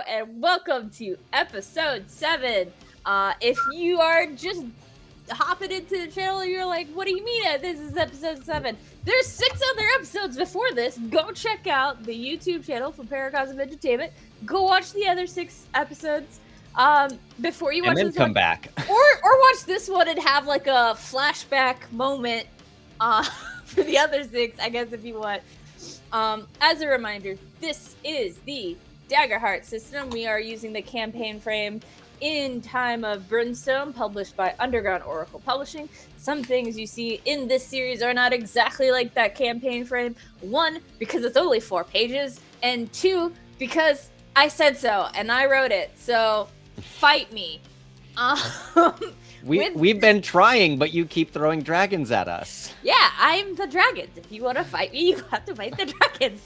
And welcome to episode 7. If you are just hopping into the channel, you're like, what do you mean this is episode 7? There's 6 other episodes before this. Go check out the YouTube channel for Paracosm Entertainment. Go watch the other 6 episodes before you watch and then this come one. back. Or watch this one and have like a flashback moment for the other 6, I guess, if you want. As a reminder, this is the Daggerheart system. We are using the campaign frame In Time of Brimstone, published by Underground Oracle Publishing. Some things you see in this series are not exactly like that campaign frame. 1, because it's only 4 pages, and 2, because I said so, and I wrote it, so fight me. We've been trying, but you keep throwing dragons at us. Yeah, I'm the dragons. If you want to fight me, you have to fight the dragons.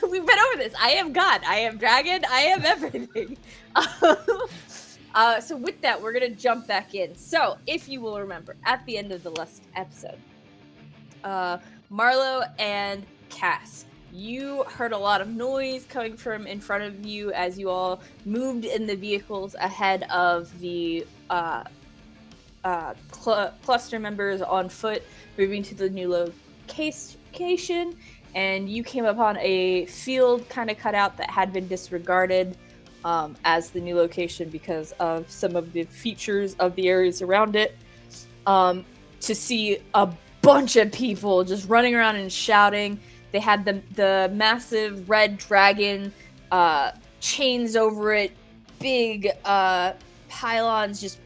We've been over this. I am God. I am dragon. I am everything. So with that, we're going to jump back in. So if you will remember, at the end of the last episode, Marlo and Cass, you heard a lot of noise coming from in front of you as you all moved in the vehicles ahead of the cluster members on foot moving to the new location, and you came upon a field kind of cut out that had been disregarded as the new location because of some of the features of the areas around it. To see a bunch of people just running around and shouting. They had the massive red dragon chains over it, big pylons just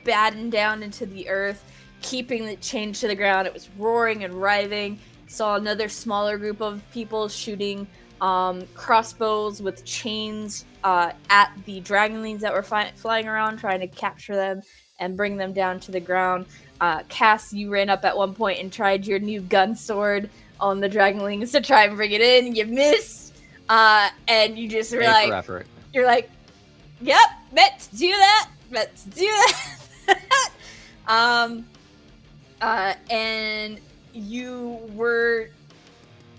battened down into the earth, keeping the chain to the ground. It was roaring and writhing. Saw another smaller group of people shooting crossbows with chains at the dragonlings that were flying around, trying to capture them and bring them down to the ground. Cass, you ran up at one point and tried your new gun sword on the dragonlings to try and bring it in. You missed, and you just were like, "You're like, yep, meant to do that, meant to do that." And you were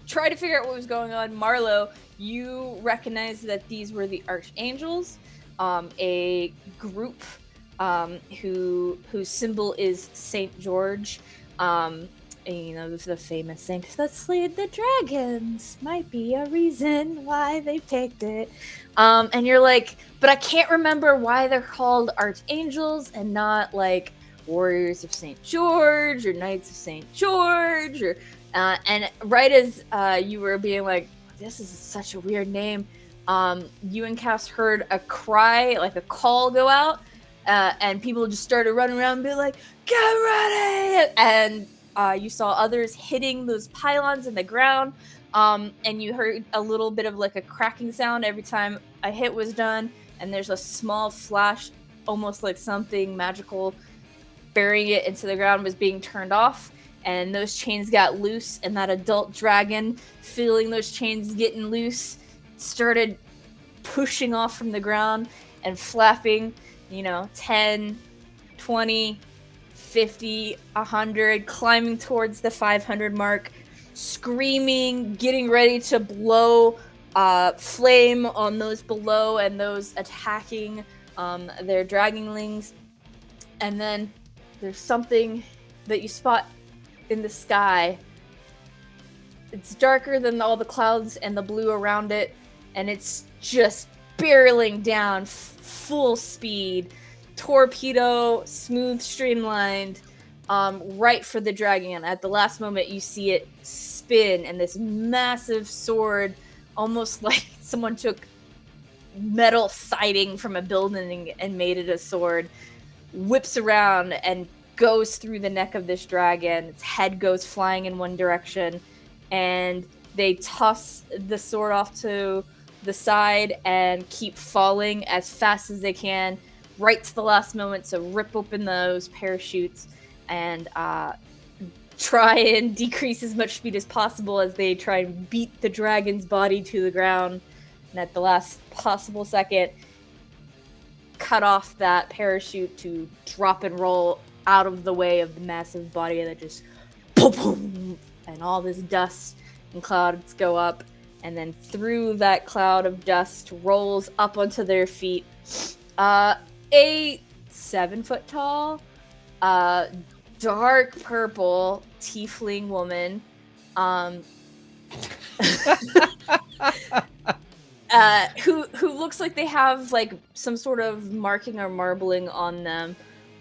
trying to figure out what was going on. Marlo, you recognized that these were the Archangels, a group whose symbol is Saint George. You know, the famous saint that slayed the dragons might be a reason why they picked it. And you're like, but I can't remember why they're called Archangels and not like Warriors of St. George or Knights of St. George. Or and right as you were being like, this is such a weird name, you and Cass heard a cry, like a call go out, and people just started running around and be like, get ready! And you saw others hitting those pylons in the ground, and you heard a little bit of like a cracking sound every time a hit was done, and there's a small flash, almost like something magical burying it into the ground was being turned off, and those chains got loose, and that adult dragon, feeling those chains getting loose, started pushing off from the ground and flapping, 10, 20... 50, 100, climbing towards the 500 mark, screaming, getting ready to blow flame on those below and those attacking their dragonlings. And then there's something that you spot in the sky. It's darker than all the clouds and the blue around it, and it's just barreling down full speed. Torpedo, smooth, streamlined, right for the dragon. At the last moment, you see it spin, and this massive sword, almost like someone took metal siding from a building and made it a sword, whips around and goes through the neck of this dragon. Its head goes flying in one direction, and they toss the sword off to the side and keep falling as fast as they can, right to the last moment, to rip open those parachutes and try and decrease as much speed as possible as they try and beat the dragon's body to the ground, and at the last possible second, cut off that parachute to drop and roll out of the way of the massive body that just boom, boom, and all this dust and clouds go up, and then through that cloud of dust rolls up onto their feet a 7-foot tall, dark purple tiefling woman, who looks like they have like some sort of marking or marbling on them.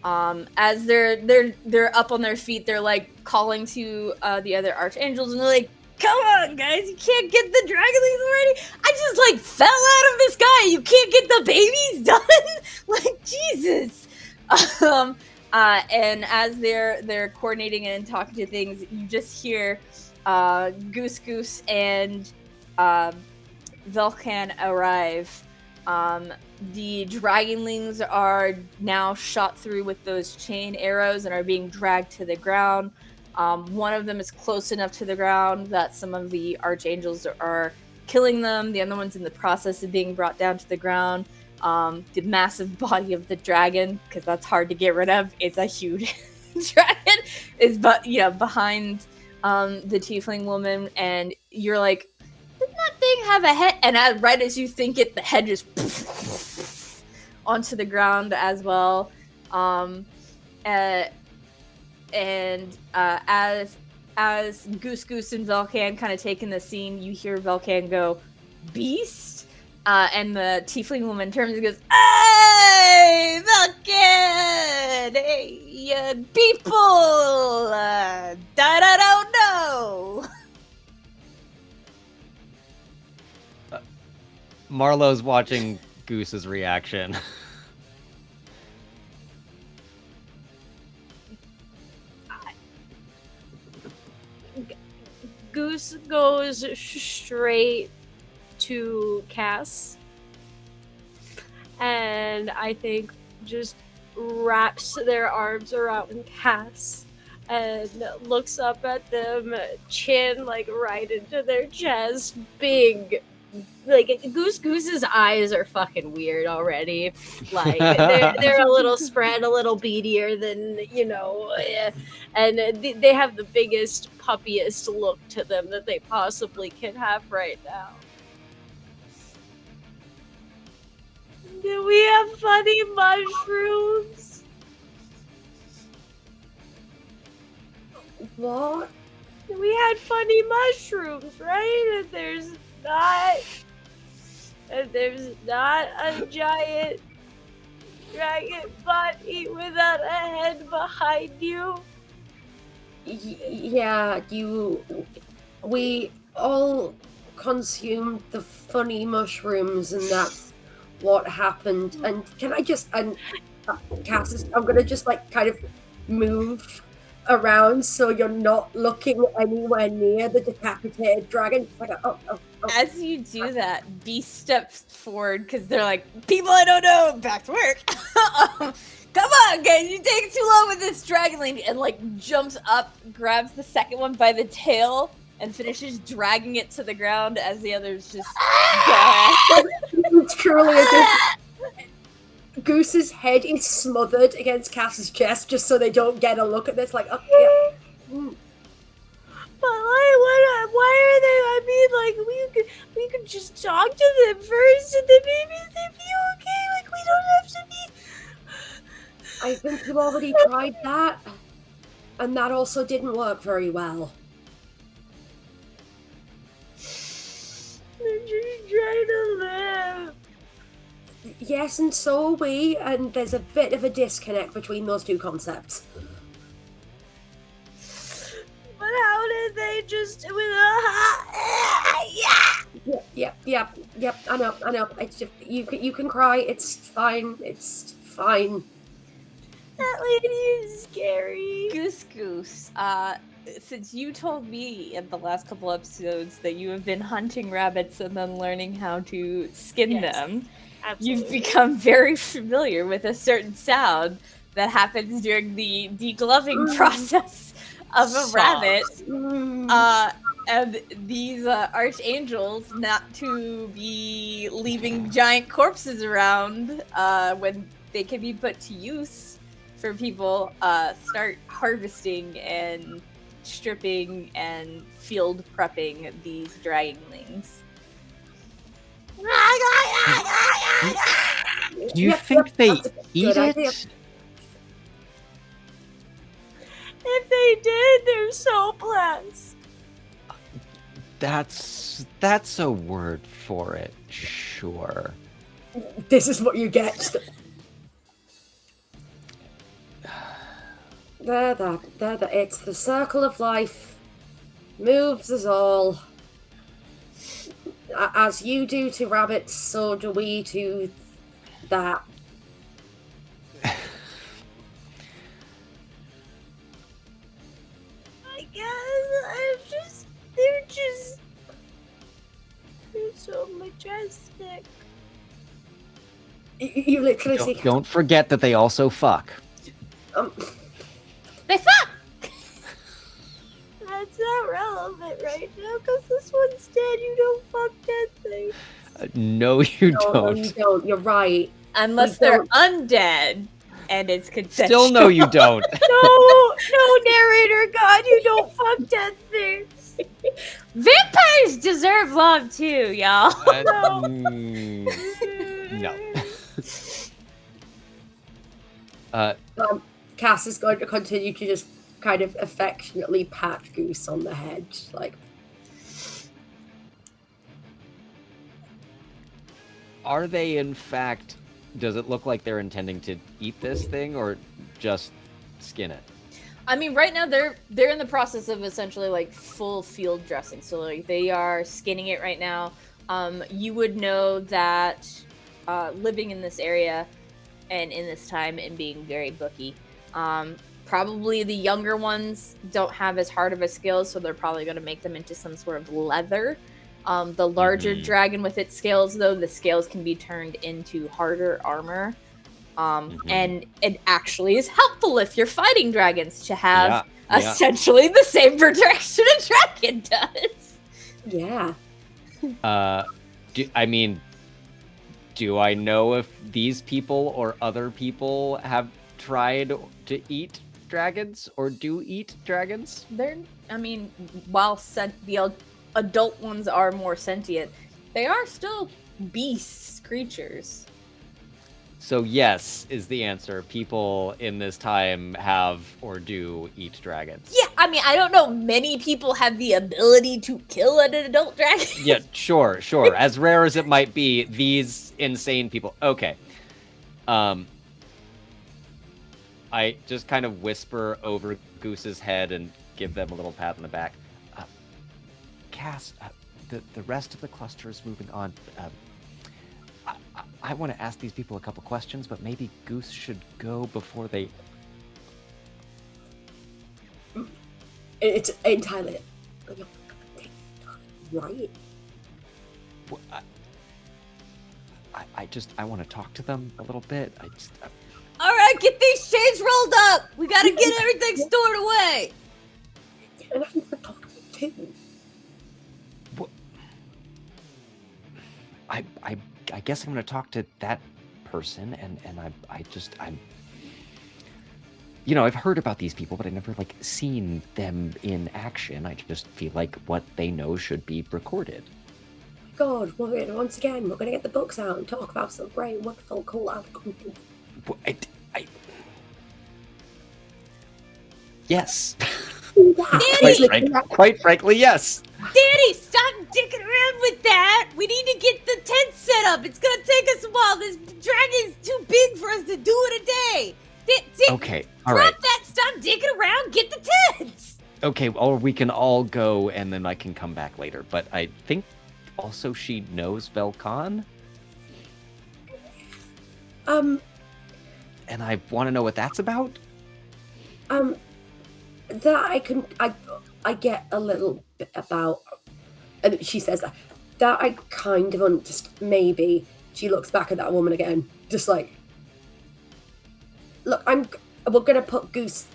As they're up on their feet, they're like calling to the other archangels, and they're like, "Come on, guys! You can't get the dragonlings already. I just like fell out of the sky. You can't get the babies done. Like Jesus." And as they're coordinating and talking to things, you just hear Goose Goose and Vel'khan arrive. The dragonlings are now shot through with those chain arrows and are being dragged to the ground. One of them is close enough to the ground that some of the archangels are killing them. The other one's in the process of being brought down to the ground. The massive body of the dragon, because that's hard to get rid of, it's a huge dragon, is behind the tiefling woman, and you're like, didn't that thing have a head? And right as you think it, the head just onto the ground as well. As Goose Goose and Vel'khan kind of take in the scene, you hear Vel'khan go, "Beast," and the tiefling woman turns and goes, "Hey, Vel'khan! Hey, people! Don't know." Marlowe's watching Goose's reaction. Goose goes straight to Cass, and I think just wraps their arms around Cass and looks up at them, chin like right into their chest, big. Like Goose Goose's eyes are fucking weird already. Like they're a little spread, a little beadier than and they have the biggest, puppiest look to them that they possibly can have right now. Do we have funny mushrooms? What? We had funny mushrooms, right? And there's not a giant dragon body without a head behind you. Yeah, we all consumed the funny mushrooms, and that's what happened. And can I just, Cass, I'm gonna just like kind of move around so you're not looking anywhere near the decapitated dragon. Like, oh. As you do that, Beast steps forward because they're like, "People I don't know, back to work." Come on, guys, you take too long with this dragonling, and like jumps up, grabs the second one by the tail, and finishes dragging it to the ground as the others just die. It's truly as if Goose's head is smothered against Cass's chest just so they don't get a look at this. Like, okay, yeah. But why are they? I mean, like we could just talk to them first, and then maybe they'd be okay. Like we don't have to be. I think you already tried that, and that also didn't work very well. They're just trying to live. Yes, and so are we, and there's a bit of a disconnect between those two concepts. But how did they just with a Yep. I know. It's just you can cry. It's fine. It's fine. That lady is scary. Goose Goose, since you told me in the last couple episodes that you have been hunting rabbits and then learning how to skin them, Absolutely. you've become very familiar with a certain sound that happens during the degloving process of a rabbit. And these archangels, not to be leaving giant corpses around when they can be put to use for people, start harvesting and stripping and field prepping these dragonlings. Do you Yep, think yep, they that's a eat good it? idea. If they did, they're so blessed. That's a word for it, sure. This is what you get. There. It's the circle of life. Moves us all. As you do to rabbits, so do we to that. I guess they're so majestic. You literally see. Don't forget that they also fuck. They fuck! That's not relevant right now because this one's dead. You don't fuck dead things. No, you No, don't. you don't. You're right. Unless We they're undead and it's consensual. Still no, you don't. No, narrator God, you don't fuck dead things. Vampires deserve love too, y'all. No. Cass is going to continue to just kind of affectionately pat Goose on the head, like. Are they in fact? Does it look like they're intending to eat this thing or just skin it? I mean, right now they're in the process of essentially like full field dressing. So like they are skinning it right now. You would know that living in this area and in this time and being very booky, probably the younger ones don't have as hard of a skill, so they're probably going to make them into some sort of leather. The larger dragon with its scales, though, the scales can be turned into harder armor. And it actually is helpful if you're fighting dragons to have essentially the same protection a dragon does. Yeah. Do I know if these people or other people have tried to eat dragons or do eat dragons? While the adult ones are more sentient, they are still beasts, creatures. So yes is the answer. People in this time have or do eat dragons. Yeah, I don't know many people have the ability to kill an adult dragon. Yeah, sure. As rare as it might be, these insane people. Okay. I just kind of whisper over Goose's head and give them a little pat on the back. Cass, the rest of the cluster is moving on. I want to ask these people a couple questions, but maybe Goose should go before they... It's entirely... Right? I want to talk to them a little bit. All right, get these chains rolled up. We got to get everything stored away. And I'm going to talk to them too. I guess I'm going to talk to that person, and I'm... You know, I've heard about these people, but I've never, seen them in action. I just feel like what they know should be recorded. God, once again, we're going to get the books out and talk about some great, wonderful, cool outcomes. Yes. Danny! Quite frankly, yes. Danny, stop dicking around with that. We need to get the tent set up. It's going to take us a while. This dragon's too big for us to do in a day. Okay, all right. Drop that. Stop dicking around. Get the tents. Okay, or we can all go, and then I can come back later. But I think also she knows Vel'khan. And I want to know what that's about. That I get a little bit about, and she says that I kind of understand. Maybe she looks back at that woman again, just like, look, we're gonna put Goose.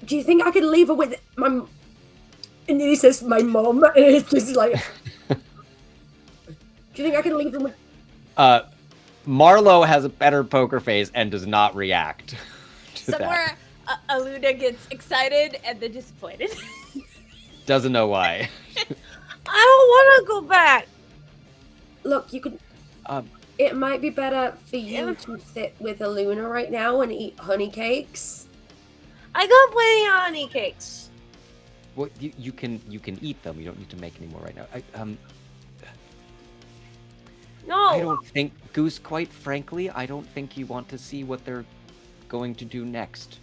Do you think I could leave her with my? And then he says my mom, and it's just like, do you think I can leave her with? Marlo has a better poker face and does not react to Somewhere, Aluna gets excited and then disappointed. Doesn't know why. I don't want to go back. Look, you could. Um, It might be better for you to sit with Aluna right now and eat honey cakes. I got plenty of honey cakes. well, you can eat them. You don't need to make any more right now. No. I don't think, Goose, quite frankly, I don't think you want to see what they're going to do next.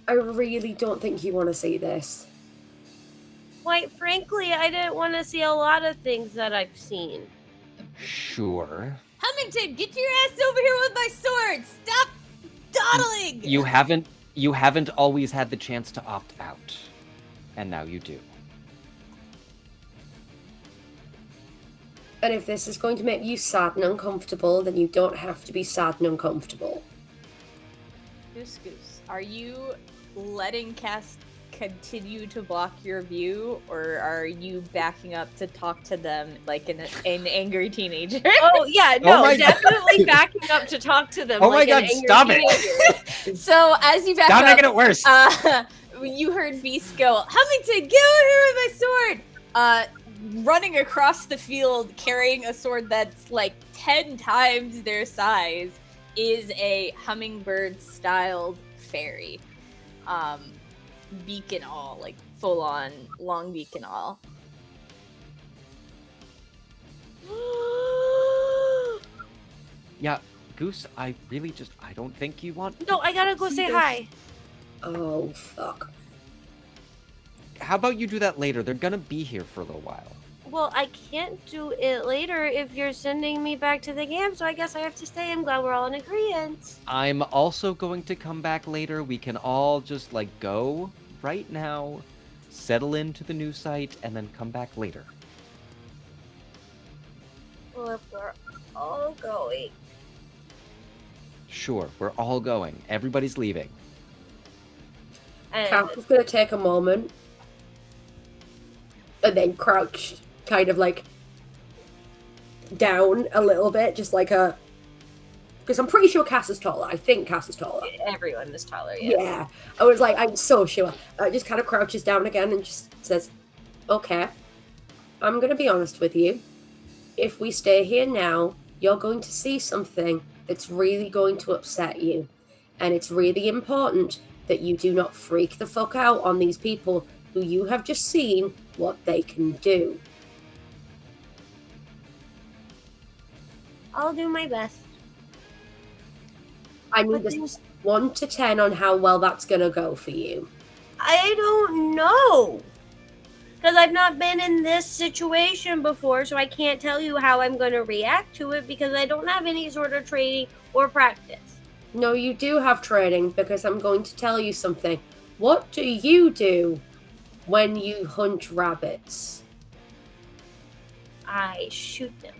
I really don't think you want to see this. Quite frankly, I didn't want to see a lot of things that I've seen. Sure. Hummington, get your ass over here with my sword! Stop dawdling! You haven't always had the chance to opt out. And now you do. And if this is going to make you sad and uncomfortable, then you don't have to be sad and uncomfortable. Goose Goose, are you letting Cass continue to block your view, or are you backing up to talk to them like an angry teenager? Oh yeah, no, my definitely backing up to talk to them. Oh like my an God, angry stop it. teenager. So as you back Stop up, making it worse. You heard Beast go, Hummington, get over here with my sword! Running across the field, carrying a sword that's like 10 times their size, is a hummingbird-styled fairy. Beak and all, like full-on long beak and all. Yeah, Goose, I don't think you want... No, I gotta go say hi. Oh, fuck. How about you do that later? They're gonna be here for a little while. Well, I can't do it later if you're sending me back to the camp, so I guess I have to stay. I'm glad we're all in agreement. I'm also going to come back later. We can all just, like, go right now, settle into the new site, and then come back later. Well, if we're all going. Sure, we're all going. Everybody's leaving. And Cass is going to take a moment and then crouch kind of like down a little bit, just like a... Because I'm pretty sure Cass is taller. I think Cass is taller. everyone is taller, yes. Yeah. I was like, I'm so sure. Just kind of crouches down again and just says, okay, I'm going to be honest with you. If we stay here now, you're going to see something that's really going to upset you. And it's really important that you do not freak the fuck out on these people who you have just seen what they can do. I'll do my best. I need this 1 to 10 on how well that's going to go for you. I don't know. Because I've not been in this situation before, so I can't tell you how I'm going to react to it because I don't have any sort of training or practice. No, you do have training because I'm going to tell you something. What do you do when you hunt rabbits? I shoot them.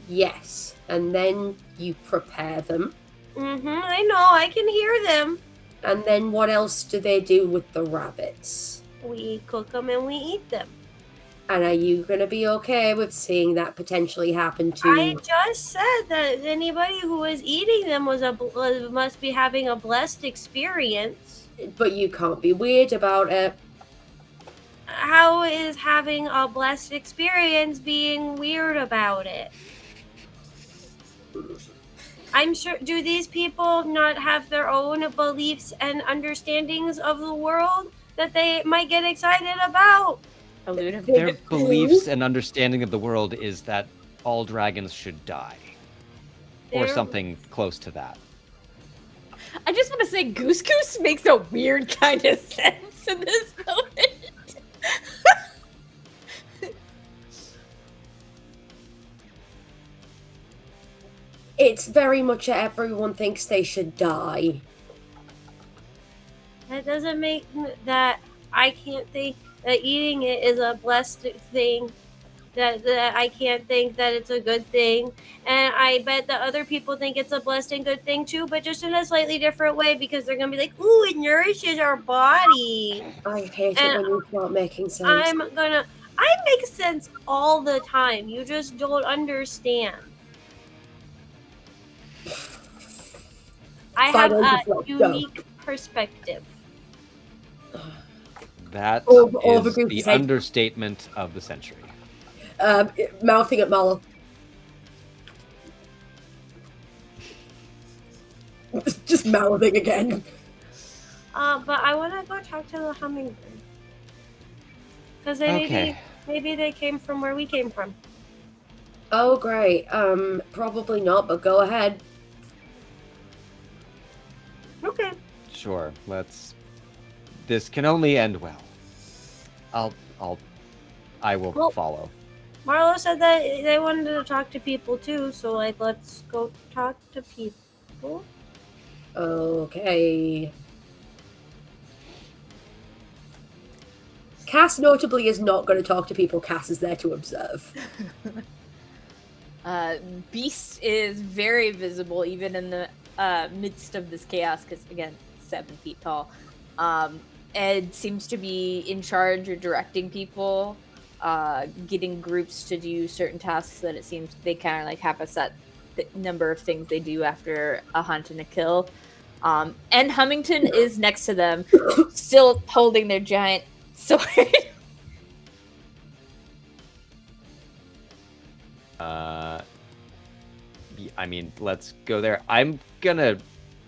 Yes, and then you prepare them. I know, I can hear them. And then what else do they do with the rabbits? We cook them and we eat them. And are you going to be okay with seeing that potentially happen to... I just said that anybody who was eating them must be having a blessed experience. But you can't be weird about it. How is having a blessed experience being weird about it? I'm sure, do these people not have their own beliefs and understandings of the world that they might get excited about? Their beliefs and understanding of the world is that all dragons should die. Or something close to that. I just want to say Goose Goose makes a weird kind of sense in this moment. It's very much everyone thinks they should die. That doesn't make that I can't think that eating it is a blessed thing. That I can't think that it's a good thing. And I bet that other people think it's a blessed and good thing too, but just in a slightly different way because they're going to be like, ooh, it nourishes our body. I hate it when you start making sense. I make sense all the time. You just don't understand. I have a unique perspective. That Over is Goose's the head. understatement of the century. Mouthing at Marlo. Just mouthing again. But I want to go talk to the hummingbird. Because Okay. maybe they came from where we came from. Oh, great. Probably not, but go ahead. Okay. Sure. This can only end well. I will Well- follow. Marlo said that they wanted to talk to people too, so like let's go talk to people. Okay. Cass notably is not going to talk to people. Cass is there to observe. Beast is very visible even in the midst of this chaos because, again, 7 feet tall. Ed seems to be in charge or directing people, getting groups to do certain tasks that it seems they kind of like have a set number of things they do after a hunt and a kill. And Hummington is next to them, still holding their giant sword. I mean, let's go there. I'm gonna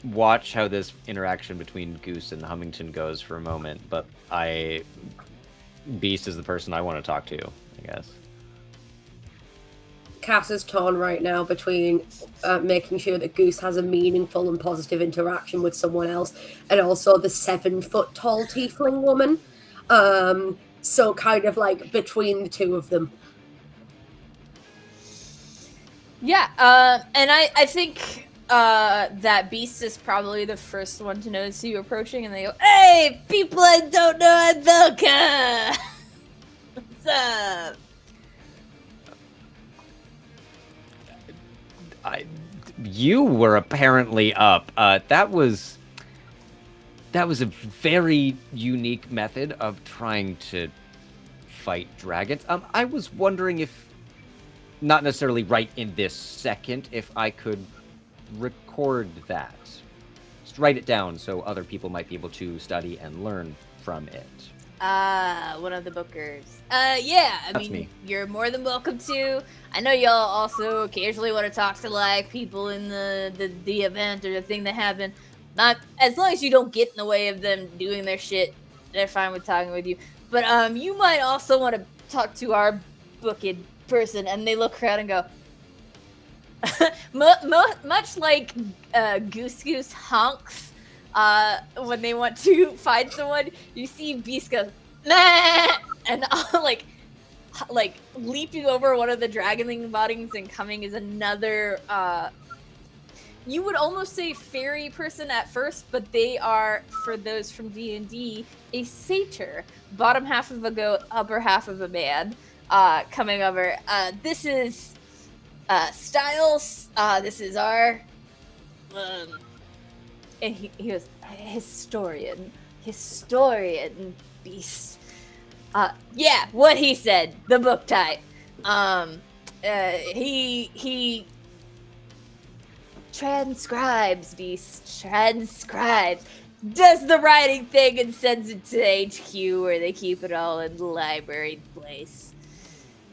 watch how this interaction between Goose and Hummington goes for a moment, but Beast is the person I want to talk to, I guess. Cass is torn right now between making sure that Goose has a meaningful and positive interaction with someone else, and also the 7-foot-tall tiefling woman. So kind of like between the two of them. Yeah, and I think that Beast is probably the first one to notice you approaching, and they go, "Hey, people I don't know, I'm Vel'khan! What's up?" You were apparently up. That was a very unique method of trying to fight dragons. I was wondering if, not necessarily right in this second, if I could record that. Just write it down so other people might be able to study and learn from it. One of the bookers. Yeah, I That's mean, me. you're more than welcome to. I know y'all also occasionally want to talk to, like, people in the event or the thing that happened. Not, as long as you don't get in the way of them doing their shit, they're fine with talking with you. But, you might also want to talk to our booked person, and they look around and go, much like Goose Goose honks when they want to find someone, you see Beast go, nah! And like leaping over one of the dragonling bodies and coming is another you would almost say fairy person at first, but they are, for those from D&D, a satyr. Bottom half of a goat, upper half of a man. Coming over. This is Styles. This is our and he goes, historian Beast. Yeah, what he said, the book type. He transcribes, Beast, transcribes. Does the writing thing and sends it to HQ where they keep it all in the library place.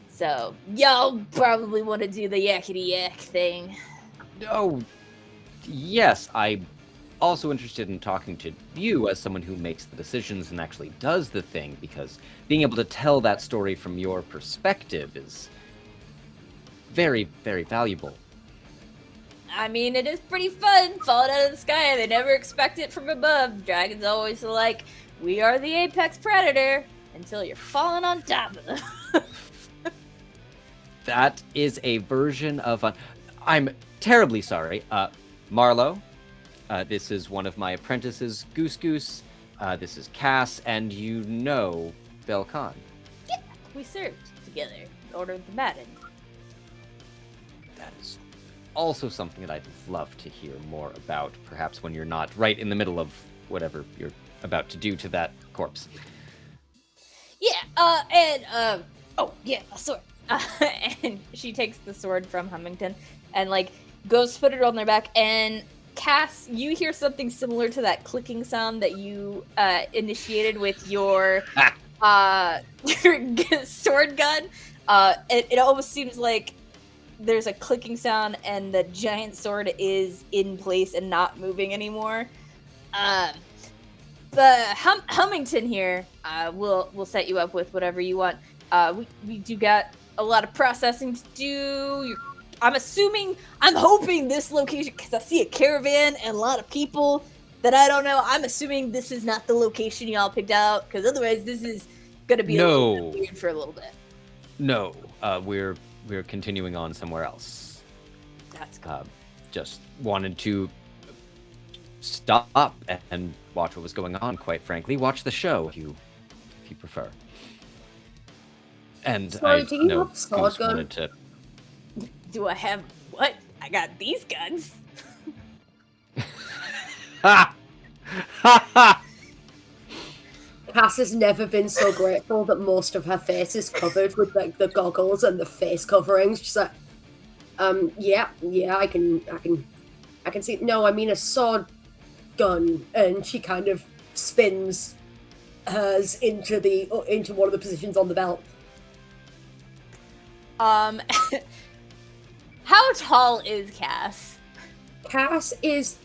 So, y'all probably want to do the yakety yak thing. Oh, yes, I'm also interested in talking to you as someone who makes the decisions and actually does the thing, because being able to tell that story from your perspective is very, very valuable. I mean, it is pretty fun, falling out of the sky. They never expect it from above. Dragons always are like, we are the apex predator, until you're falling on top of them. That is a version of I'm terribly sorry. Marlo, this is one of my apprentices, Goose Goose. This is Cass, and you know Vel'khan. Yeah, we served together, Order of Maddened. That is also something that I'd love to hear more about, perhaps when you're not right in the middle of whatever you're about to do to that corpse. Yeah, oh, yeah, a sword. And she takes the sword from Hummington and, like, goes to put it on their back, and Cass, you hear something similar to that clicking sound that you initiated with your your sword gun. It almost seems like there's a clicking sound and the giant sword is in place and not moving anymore. The Hummington here will set you up with whatever you want. We do got a lot of processing to do. I'm hoping this location, because I see a caravan and a lot of people that I don't know. I'm assuming this is not the location y'all picked out, because otherwise this is gonna be a little bit weird for a little bit. No, we're continuing on somewhere else. That's cool. Just wanted to stop and watch what was going on. Quite frankly, watch the show if you prefer. And Sorry, I do you know have a sword gun? wanted to. Do I have what? I got these guns. Ha! Ha ha! Cass has never been so grateful that most of her face is covered with like the goggles and the face coverings. She's like, yeah, I can see. No, I mean a sword gun, and she kind of spins hers into one of the positions on the belt. How tall is Cass? Cass is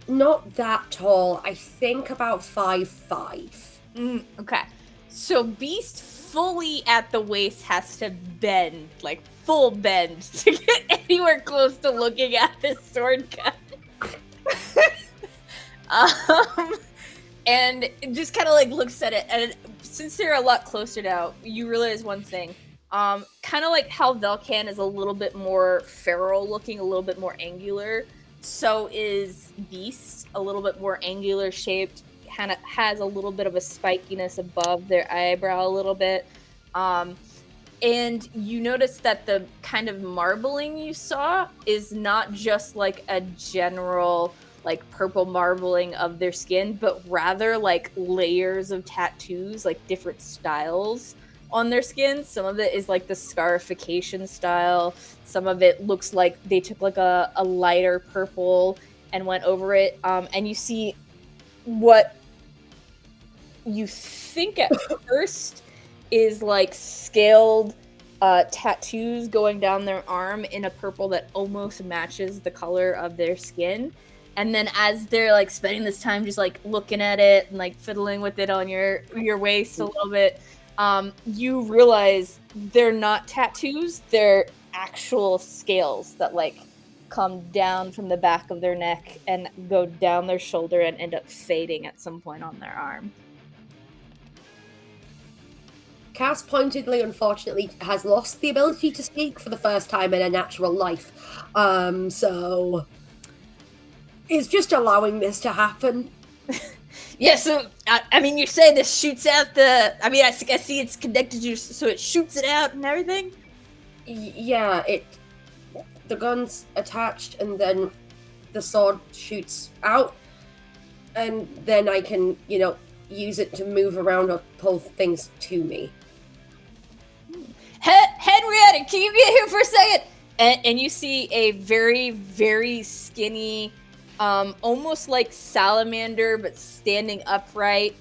not that tall. I think about 5'5". Okay. So Beast fully at the waist has to bend, like full bend, to get anywhere close to looking at this sword gun. And it just kind of like looks at it, and since they're a lot closer now, you realize one thing. Kind of like how Vel'khan is a little bit more feral looking, a little bit more angular, so is Beast, a little bit more angular shaped, kind of has a little bit of a spikiness above their eyebrow a little bit. And you notice that the kind of marbling you saw is not just like a general like purple marbling of their skin, but rather like layers of tattoos, like different styles on their skin. Some of it is like the scarification style. Some of it looks like they took like a lighter purple and went over it. And you see what you think at first is like scaled tattoos going down their arm in a purple that almost matches the color of their skin. And then as they're like spending this time just like looking at it and like fiddling with it on your waist a little bit, you realize they're not tattoos, they're actual scales that like come down from the back of their neck and go down their shoulder and end up fading at some point on their arm. Cass pointedly, unfortunately, has lost the ability to speak for the first time in her natural life. So is just allowing this to happen. Yeah, so, I mean, you're saying this shoots out the... I mean, I see it's connected to... So it shoots it out and everything? Yeah, the gun's attached, and then the sword shoots out, and then I can, use it to move around or pull things to me. Henrietta, can you get here for a second? And you see a very, very skinny... almost like salamander, but standing upright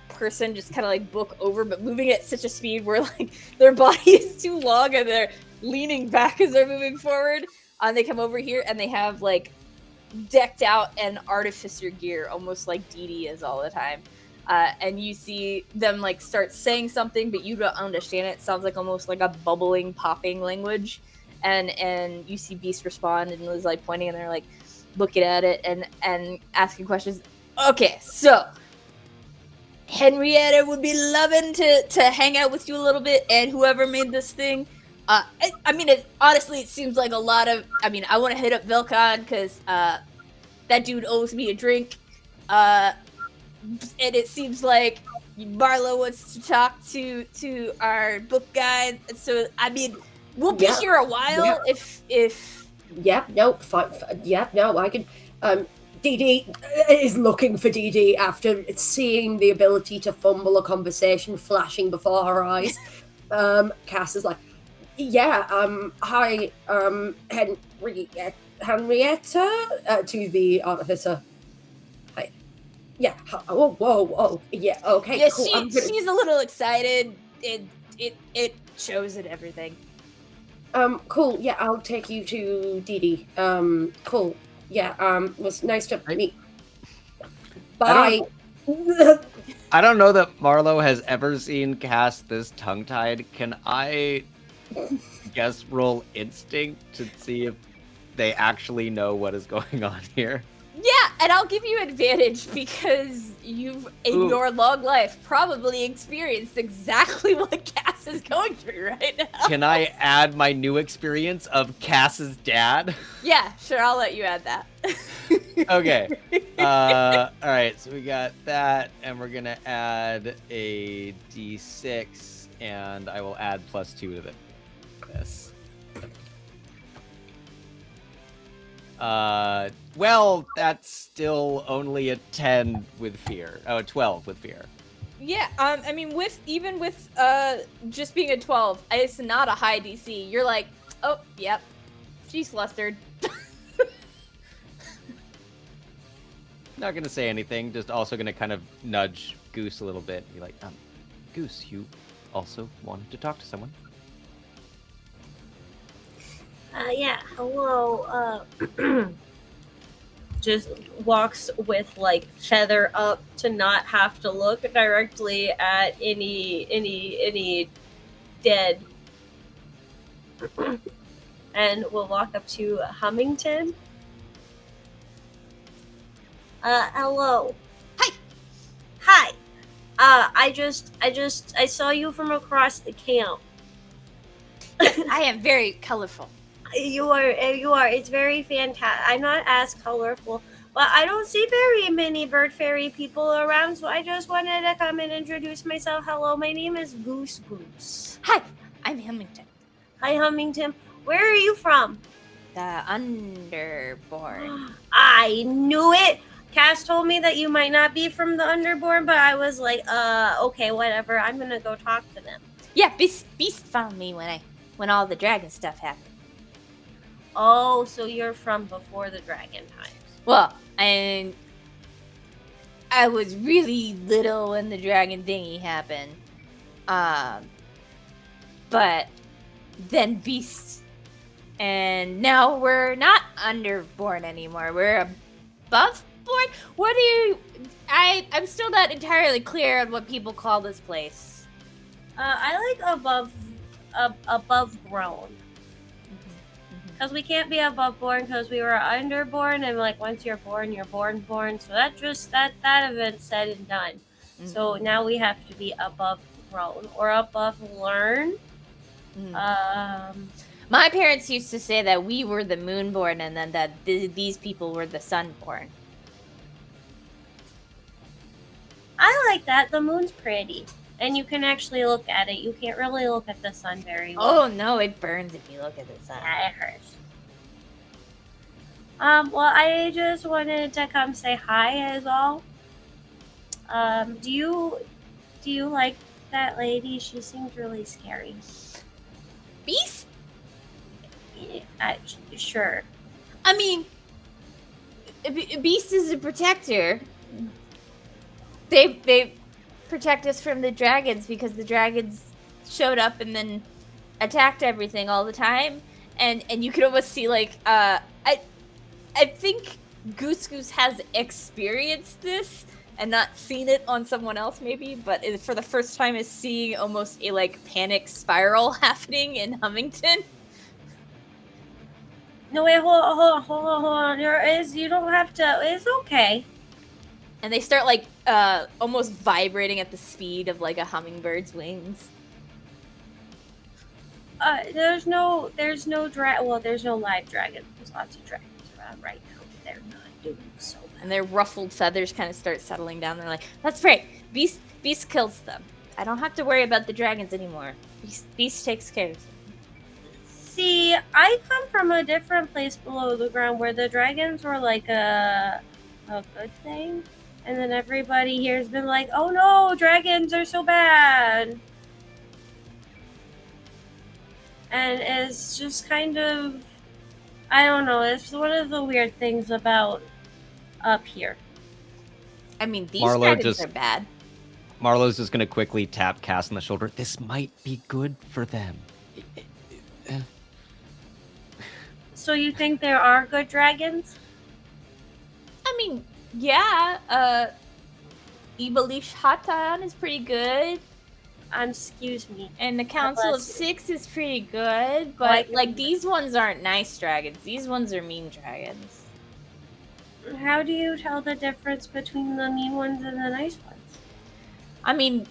person just kind of like book over, but moving at such a speed where like their body is too long and they're leaning back as they're moving forward. And they come over here and they have like decked out and artificer gear, almost like Dee Dee is all the time. And you see them like start saying something, but you don't understand it. It sounds like almost like a bubbling, popping language. And you see Beast respond and is like pointing, and they're like looking at it and asking questions. Okay, so Henrietta would be loving to hang out with you a little bit, and whoever made this thing. I mean, honestly, it seems like a lot of... I mean, I want to hit up Vel'khan because that dude owes me a drink. And it seems like Barlow wants to talk to our book guy. So, I mean, we'll be here a while if... Yeah, no, I can... Dee Dee is looking for Dee Dee after seeing the ability to fumble a conversation flashing before her eyes. Cass is like, hi, Henry, Henrietta, to the artificer. Yeah. Whoa. Yeah. Okay. Yeah, Cool. I'm gonna. she's a little excited. It shows in everything. Cool. Yeah, I'll take you to Dee. Cool. Yeah. Was nice to Right. meet. I Bye. I don't know that Marlo has ever seen Cass this tongue-tied. Can I guess roll instinct to see if they actually know what is going on here? Yeah, and I'll give you advantage because you've, in Ooh. your long life, probably experienced exactly what Cass is going through right now. Can I add my new experience of Cass's dad? Yeah, sure, I'll let you add that. Okay. All right, so we got that, and we're gonna add a d6, and I will add +2 to this. Well, that's still only a 10 with fear. Oh, a 12 with fear. Yeah, I mean, even with just being a 12, it's not a high DC. You're like, oh, yep, she's flustered. Not gonna say anything, just also gonna kind of nudge Goose a little bit. Be like, Goose, you also wanted to talk to someone. Yeah, hello. Just walks with like feather up to not have to look directly at any dead, and we'll walk up to Hummington. Hello. Hi. I saw you from across the camp. I am very colorful. You are. It's very fantastic. I'm not as colorful, but I don't see very many bird fairy people around, so I just wanted to come and introduce myself. Hello, my name is Goose Goose. Hi, I'm Hummington, Hi, Hummington. Where are you from? the Underborn. I knew it. Cass told me that you might not be from the Underborn, but I was like, okay, whatever. I'm gonna go talk to them. Yeah, Beast found me when all the dragon stuff happened. Oh, so you're from before the dragon times. Well, and I was really little when the dragon thingy happened. But then Beast, and now we're not Underborn anymore. We're above board. What do you? I'm still not entirely clear on what people call this place. I like above grown. Because we can't be above born because we were underborn, and like once you're born, So that event's said and done. Mm-hmm. So now we have to be above grown or above learn. Mm-hmm. My parents used to say that we were the moonborn, and then that these people were the sunborn. I like that. The moon's pretty, and you can actually look at it. You can't really look at the sun very well. Oh no, it burns if you look at the sun. Yeah, it hurts. Well, I just wanted to come say hi as well. Do you like that lady? She seems really scary. Beast? Yeah, sure. I mean, Beast is a protector. They protect us from the dragons because the dragons showed up and then attacked everything all the time. And you could almost see like I think Goose Goose has experienced this and not seen it on someone else maybe, but for the first time is seeing almost a like panic spiral happening in Hummington. No, wait, hold on. You don't have to. It's okay. And they start like almost vibrating at the speed of like a hummingbird's wings. There's no there's no live dragons. There's lots of dragons around right now. They're not doing so well. And their ruffled feathers kind of start settling down. They're like, that's right. Beast kills them. I don't have to worry about the dragons anymore. Beast takes care of them. See, I come from a different place below the ground where the dragons were like a good thing. And then everybody here has been like, oh no, dragons are so bad. And it's just kind of, I don't know. It's one of the weird things about up here. I mean, these Marlo dragons just- are bad. Marlo's just gonna quickly tap Cass on the shoulder. This might be good for them. So you think there are good dragons? I mean, yeah. Ibalish Hatan is pretty good, Excuse me. and the Council of bless you. Six is pretty good, but Like- like these ones aren't nice dragons. These ones are mean dragons. How do you tell the difference between the mean ones and the nice ones? I mean,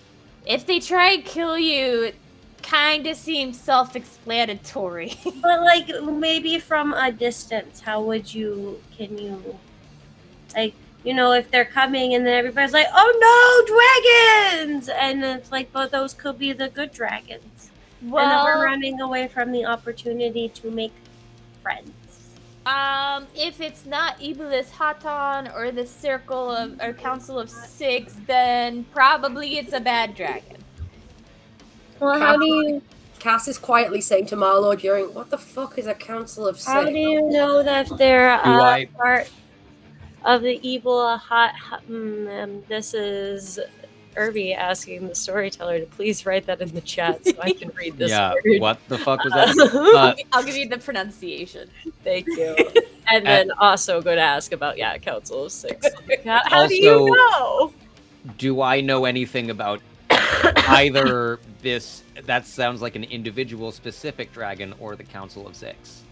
if they try and kill you, it kind of seems self-explanatory. But like maybe from a distance, how would you? Can you, like, you know, if they're coming and then everybody's like, "Oh no, dragons!" and it's like, but those could be the good dragons, and then we're running away from the opportunity to make friends. If it's not Iblis Hatan or the Circle of or Council of Six, then probably it's a bad dragon. Well, how do you? Cass is quietly saying to Marlo during, what the fuck is a council of How six? do you know that they're I- part of the evil this is Irby asking the storyteller to please write that in the chat so I can read this Yeah, word. what the fuck was that? I'll give you the pronunciation. Thank you. And then also go to ask about, Council of Six. How do you Also- know? Do I know anything about either this? That sounds like an individual specific dragon or the Council of Six.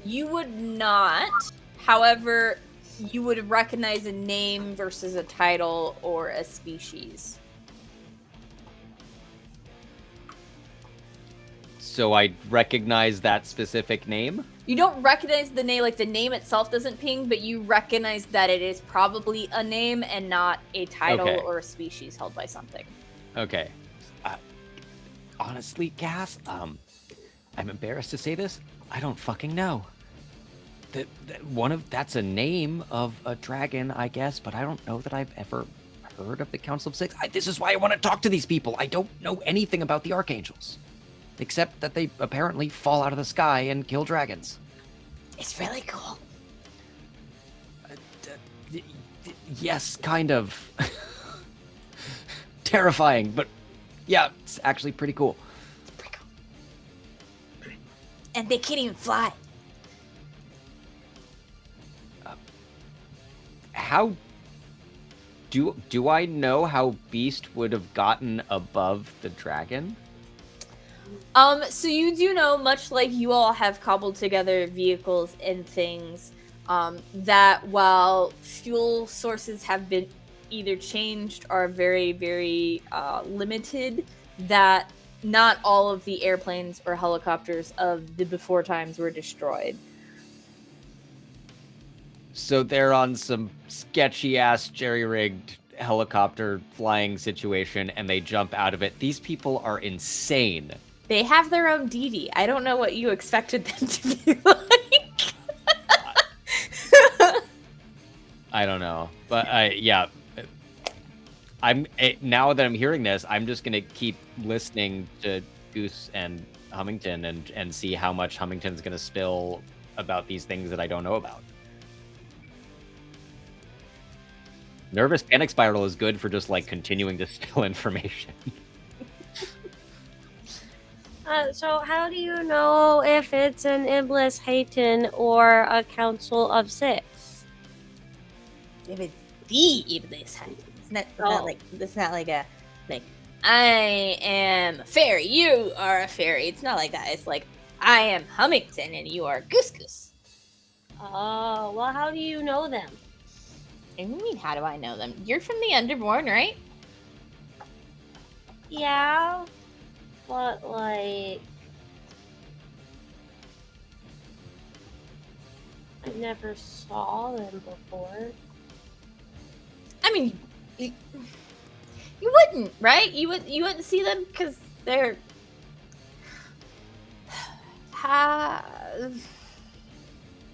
You would not. However, you would recognize a name versus a title or a species. So I recognize that specific name? You don't recognize the name, like the name itself doesn't ping, but you recognize that it is probably a name and not a title Okay. or a species held by something. Okay. Honestly, Cass, I'm embarrassed to say this. I don't fucking know. That's a name of a dragon, I guess, but I don't know that I've ever heard of the Council of Six. This is why I want to talk to these people. I don't know anything about the Archangels, except that they apparently fall out of the sky and kill dragons. It's really cool. Yes, kind of. Terrifying, but yeah, it's actually pretty cool. It's pretty cool. And they can't even fly. How do I know how Beast would have gotten above the dragon? So you do know, much like you all have cobbled together vehicles and things, that while fuel sources have been either changed or very, very limited, that not all of the airplanes or helicopters of the before times were destroyed. So they're on some sketchy ass jerry-rigged helicopter flying situation and they jump out of it. These people are insane. They have their own deity. I don't know what you expected them to be like. I don't know, but yeah. Now that I'm hearing this, I'm just gonna keep listening to Goose and Hummington and see how much Hummington's gonna spill about these things that I don't know about. Nervous panic spiral is good for just like continuing to spill information. So how do you know if it's an Iblis Hayton or a Council of Six? If it's the Iblis Hayton. It's not Oh. like a I am a fairy, you are a fairy. It's not like that. It's like I am Hummington and you are Goose Goose. Oh, well, how do you know them? And what do you mean, how do I know them? You're from the Underborn, right? Yeah, but like, I never saw them before. I mean, you wouldn't, right? You wouldn't see them because they're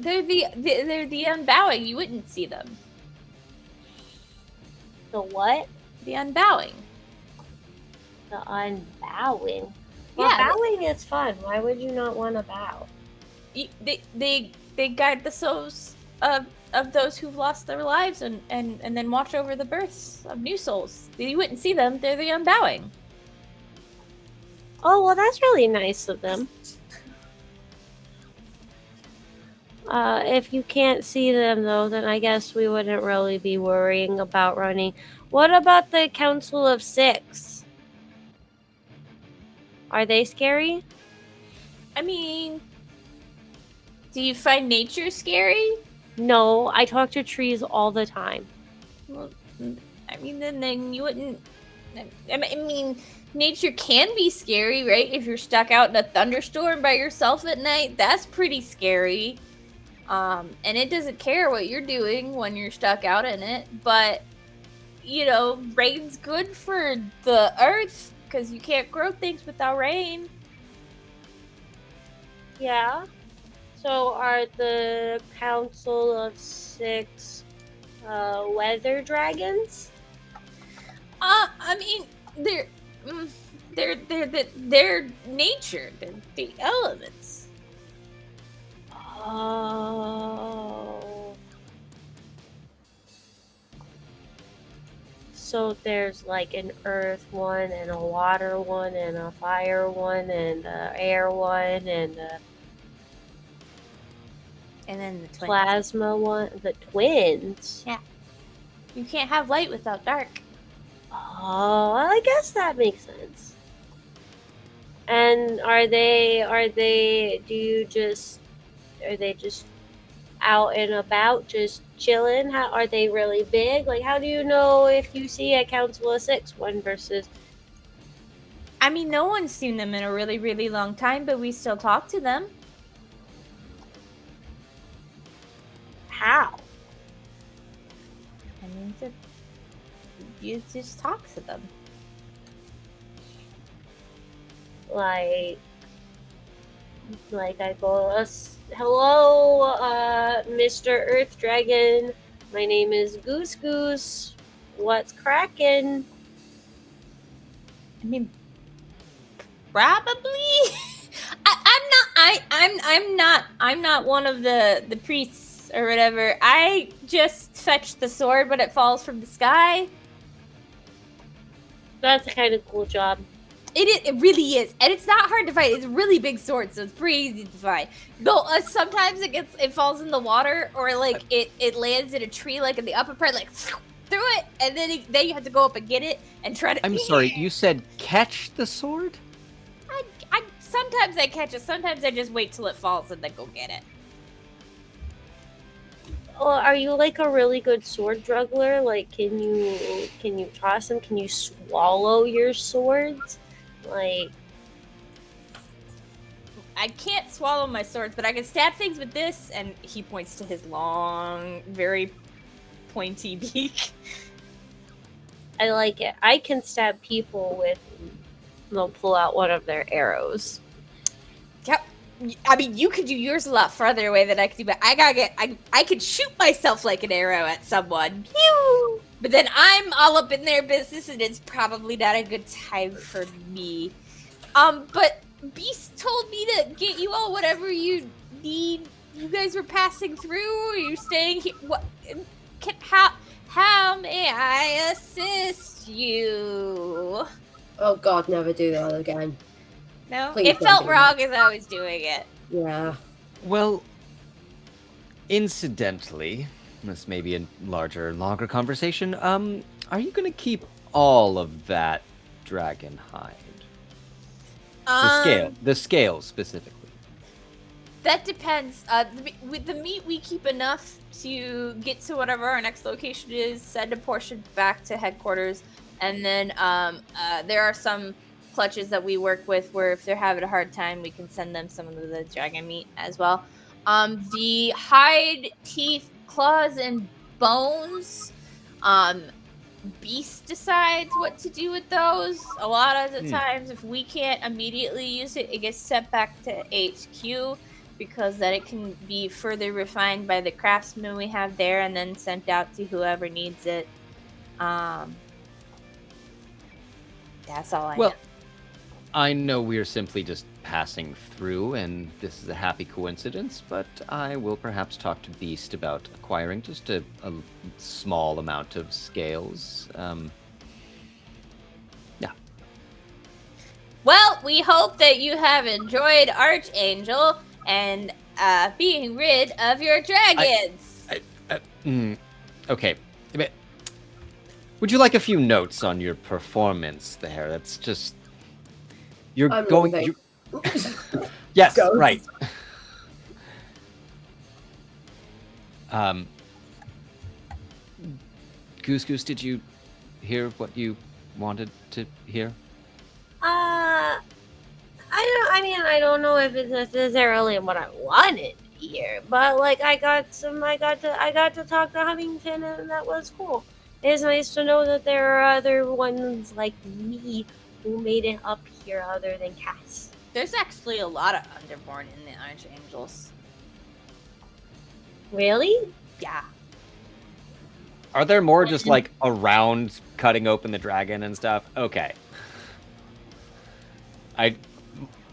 they're the unbowing. You wouldn't see them. The what? The unbowing. The unbowing. Well, Yeah, bowing is fun. Why would you not want to bow? they guide the souls of those who've lost their lives and then watch over the births of new souls. You wouldn't see them; they're the unbowing. Oh, well, that's really nice of them. If you can't see them, though, then I guess we wouldn't really be worrying about running. What about the Council of Six? Are they scary? I mean, do you find nature scary? No, I talk to trees all the time. Well, I mean, then you wouldn't. I mean, nature can be scary, right? If you're stuck out in a thunderstorm by yourself at night, that's pretty scary. And it doesn't care what you're doing when you're stuck out in it. But, rain's good for the earth because you can't grow things without rain. Yeah. So are the Council of Six weather dragons? I mean, they're nature. They're the elements. Oh. So there's like an earth one and a water one and a fire one and a air one and a And then the twins. plasma one. The twins. Yeah. You can't have light without dark. Oh, I guess that makes sense. And are they just out and about, just chilling? How are they really big? Like, how do you know if you see a Council of Six one versus? I mean, no one's seen them in a really, really long time, but we still talk to them. How? I mean, you just talk to them. Like I go, hello, Mr. Earth Dragon. My name is Goose Goose. What's crackin'? I mean, probably. I'm not one of the priests or whatever. I just fetch the sword when it falls from the sky. That's a kind of cool job. It really is, and it's not hard to find. It's a really big sword, so it's pretty easy to find. Though sometimes it falls in the water, or like it lands in a tree, like in the upper part, like through it, and then you have to go up and get it and try to. I'm sorry, you said catch the sword? I sometimes I catch it. Sometimes I just wait till it falls and then go get it. Well, are you like a really good sword juggler? Like, can you toss them? Can you swallow your swords? Like, I can't swallow my swords, but I can stab things with this, and he points to his long, very pointy beak. I like it. I can stab people with. They'll pull out one of their arrows. Yep. I mean, you could do yours a lot farther away than I could do, but I could shoot myself like an arrow at someone. Pew! But then I'm all up in their business, and it's probably not a good time for me. But Beast told me to get you all whatever you need. You guys were passing through, or you're staying here. What? How may I assist you? Oh God, never do that again. No? Please It don't felt do wrong as I was doing it. Yeah. Well, incidentally, this may be a larger, longer conversation. Are you gonna keep all of that dragon hide? The scale specifically. That depends. With the meat, we keep enough to get to whatever our next location is, send a portion back to headquarters, and then there are some clutches that we work with where if they're having a hard time, we can send them some of the dragon meat as well. The hide, teeth, claws, and bones, Beast decides what to do with those. A lot of the times, if we can't immediately use it, it gets sent back to HQ, because then it can be further refined by the craftsmen we have there and then sent out to whoever needs it. That's all I know. I know we're simply just passing through, and this is a happy coincidence, but I will perhaps talk to Beast about acquiring just a small amount of scales. Yeah. Well, we hope that you have enjoyed Archangel and being rid of your dragons. Okay. Would you like a few notes on your performance there? That's just... You're I'm going... leaving. Yes, Go. right. Goose Goose, did you hear what you wanted to hear? I don't know if it's necessarily what I wanted to hear, but like I got to talk to Huntington, and that was cool. It's nice to know that there are other ones like me who made it up here other than Cass. There's actually a lot of Underborn in the Archangels. Really? Yeah. Are there more just like around cutting open the dragon and stuff? Okay.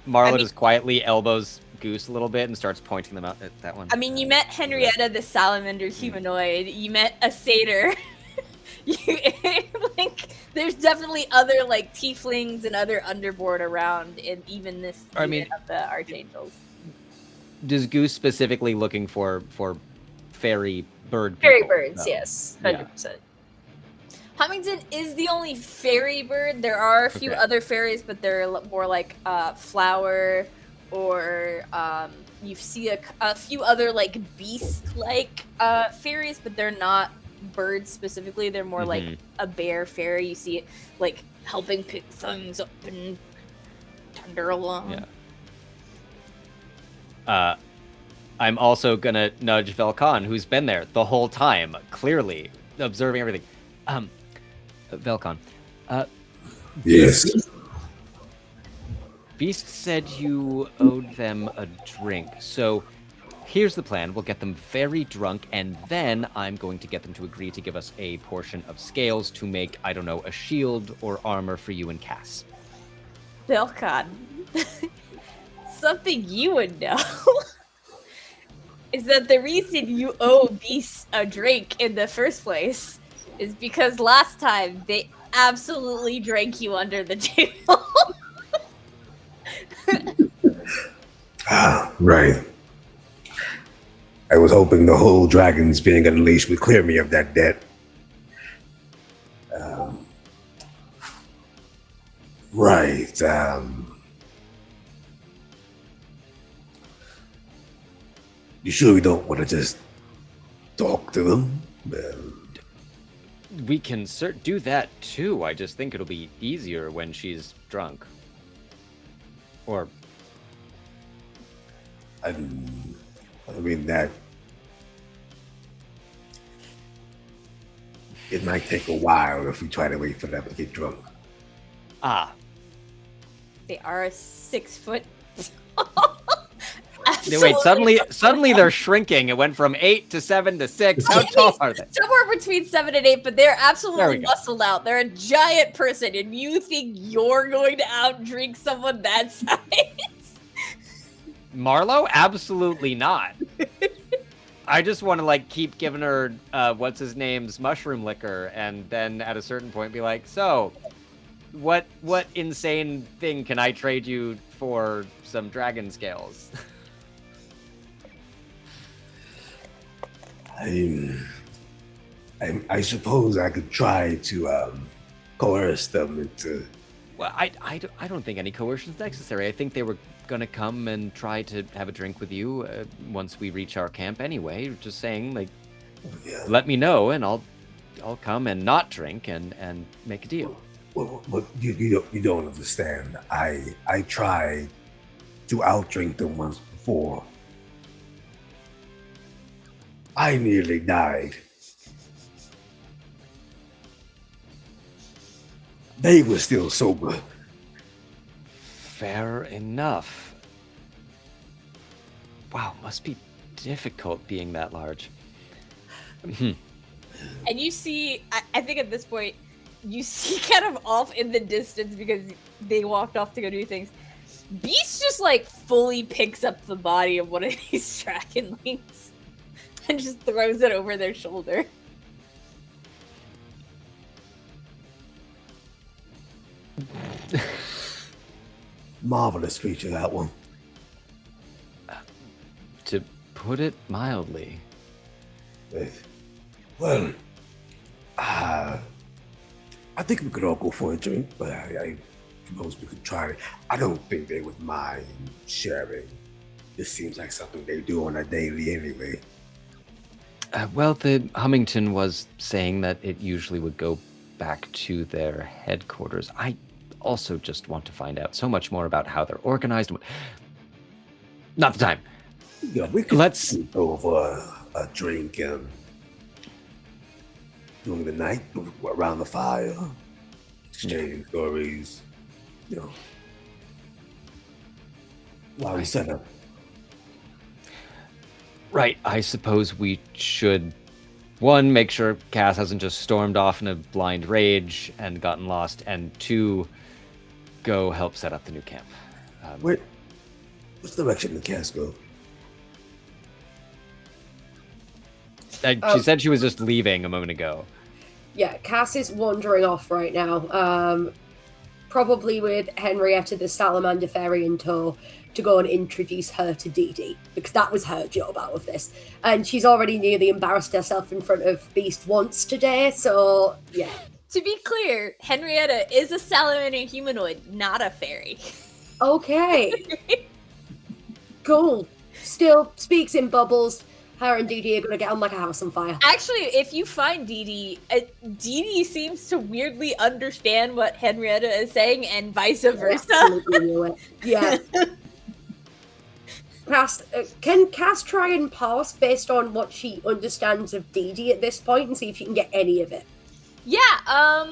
Marla just quietly elbows Goose a little bit and starts pointing them out at that one. I mean, you met Henrietta the salamander humanoid. You met a satyr. There's definitely other like tieflings and other underboard around in even this unit of the Archangels. Does Goose specifically looking for fairy bird Fairy people? birds, yes, 100%. Huntington is the only fairy bird. There are a few other fairies, but they're more like flower, or you see a few other like beast-like fairies, but they're not birds specifically. They're more like a bear fairy. You see it like helping pick things up and thunder along. Yeah. I'm also gonna nudge Vel'khan, who's been there the whole time, clearly observing everything. Vel'khan. Yes. Beast said you owed them a drink, so here's the plan. We'll get them very drunk, and then I'm going to get them to agree to give us a portion of scales to make, I don't know, a shield or armor for you and Cass. Vel'khan. Something you would know is that the reason you owe Beast a drink in the first place is because last time they absolutely drank you under the table. Right. I was hoping the whole dragons being unleashed would clear me of that debt. Right. You sure you don't want to just talk to them? We can do that too. I just think it'll be easier when she's drunk. Or... I mean that... It might take a while if we try to wait for them to get drunk. They are 6 foot. Wait, suddenly they're shrinking. It went from 8 to 7 to 6. How tall are they? Somewhere between 7 and 8, but they're absolutely muscled out. They're a giant person, and you think you're going to outdrink someone that size? Marlo? Absolutely not. I just want to like keep giving her what's his name's mushroom liquor, and then at a certain point be like, so what insane thing can I trade you for some dragon scales? I suppose I could try to coerce them into... Well, I don't think any coercion is necessary. I think they were going to come and try to have a drink with you once we reach our camp anyway. Just saying, like, let me know and I'll come and not drink and make a deal. Well, you don't understand. I tried to outdrink them once before. I nearly died. They were still sober. Fair enough. Wow, must be difficult being that large. And you see, I think at this point, you see kind of off in the distance because they walked off to go do things. Beast just like fully picks up the body of one of these dragonlings and just throws it over their shoulder. Marvelous creature, that one. To put it mildly. Well, I think we could all go for a drink, but I suppose we could try it. I don't think they would mind sharing. This seems like something they do on a daily anyway. Well, the Hummington was saying that it usually would go back to their headquarters. I also just want to find out so much more about how they're organized. Not the time. Yeah, we could Let's go over a drink during the night around the fire, exchanging stories, while we set up. Right, I suppose we should, one, make sure Cass hasn't just stormed off in a blind rage and gotten lost, and two, go help set up the new camp. Which direction did Cass go? She said she was just leaving a moment ago. Yeah, Cass is wandering off right now. Probably with Henrietta the Salamander Fairy in tow to go and introduce her to Dee Dee, because that was her job out of this. And she's already nearly embarrassed herself in front of Beast once today, so yeah. To be clear, Henrietta is a salamander humanoid, not a fairy. Okay. Cool. Still speaks in bubbles. Her and Dee Dee are going to get on like a house on fire. Actually, if you find Dee Dee seems to weirdly understand what Henrietta is saying and vice versa. Yeah. Can Cass try and parse based on what she understands of Dee Dee at this point and see if she can get any of it? Yeah,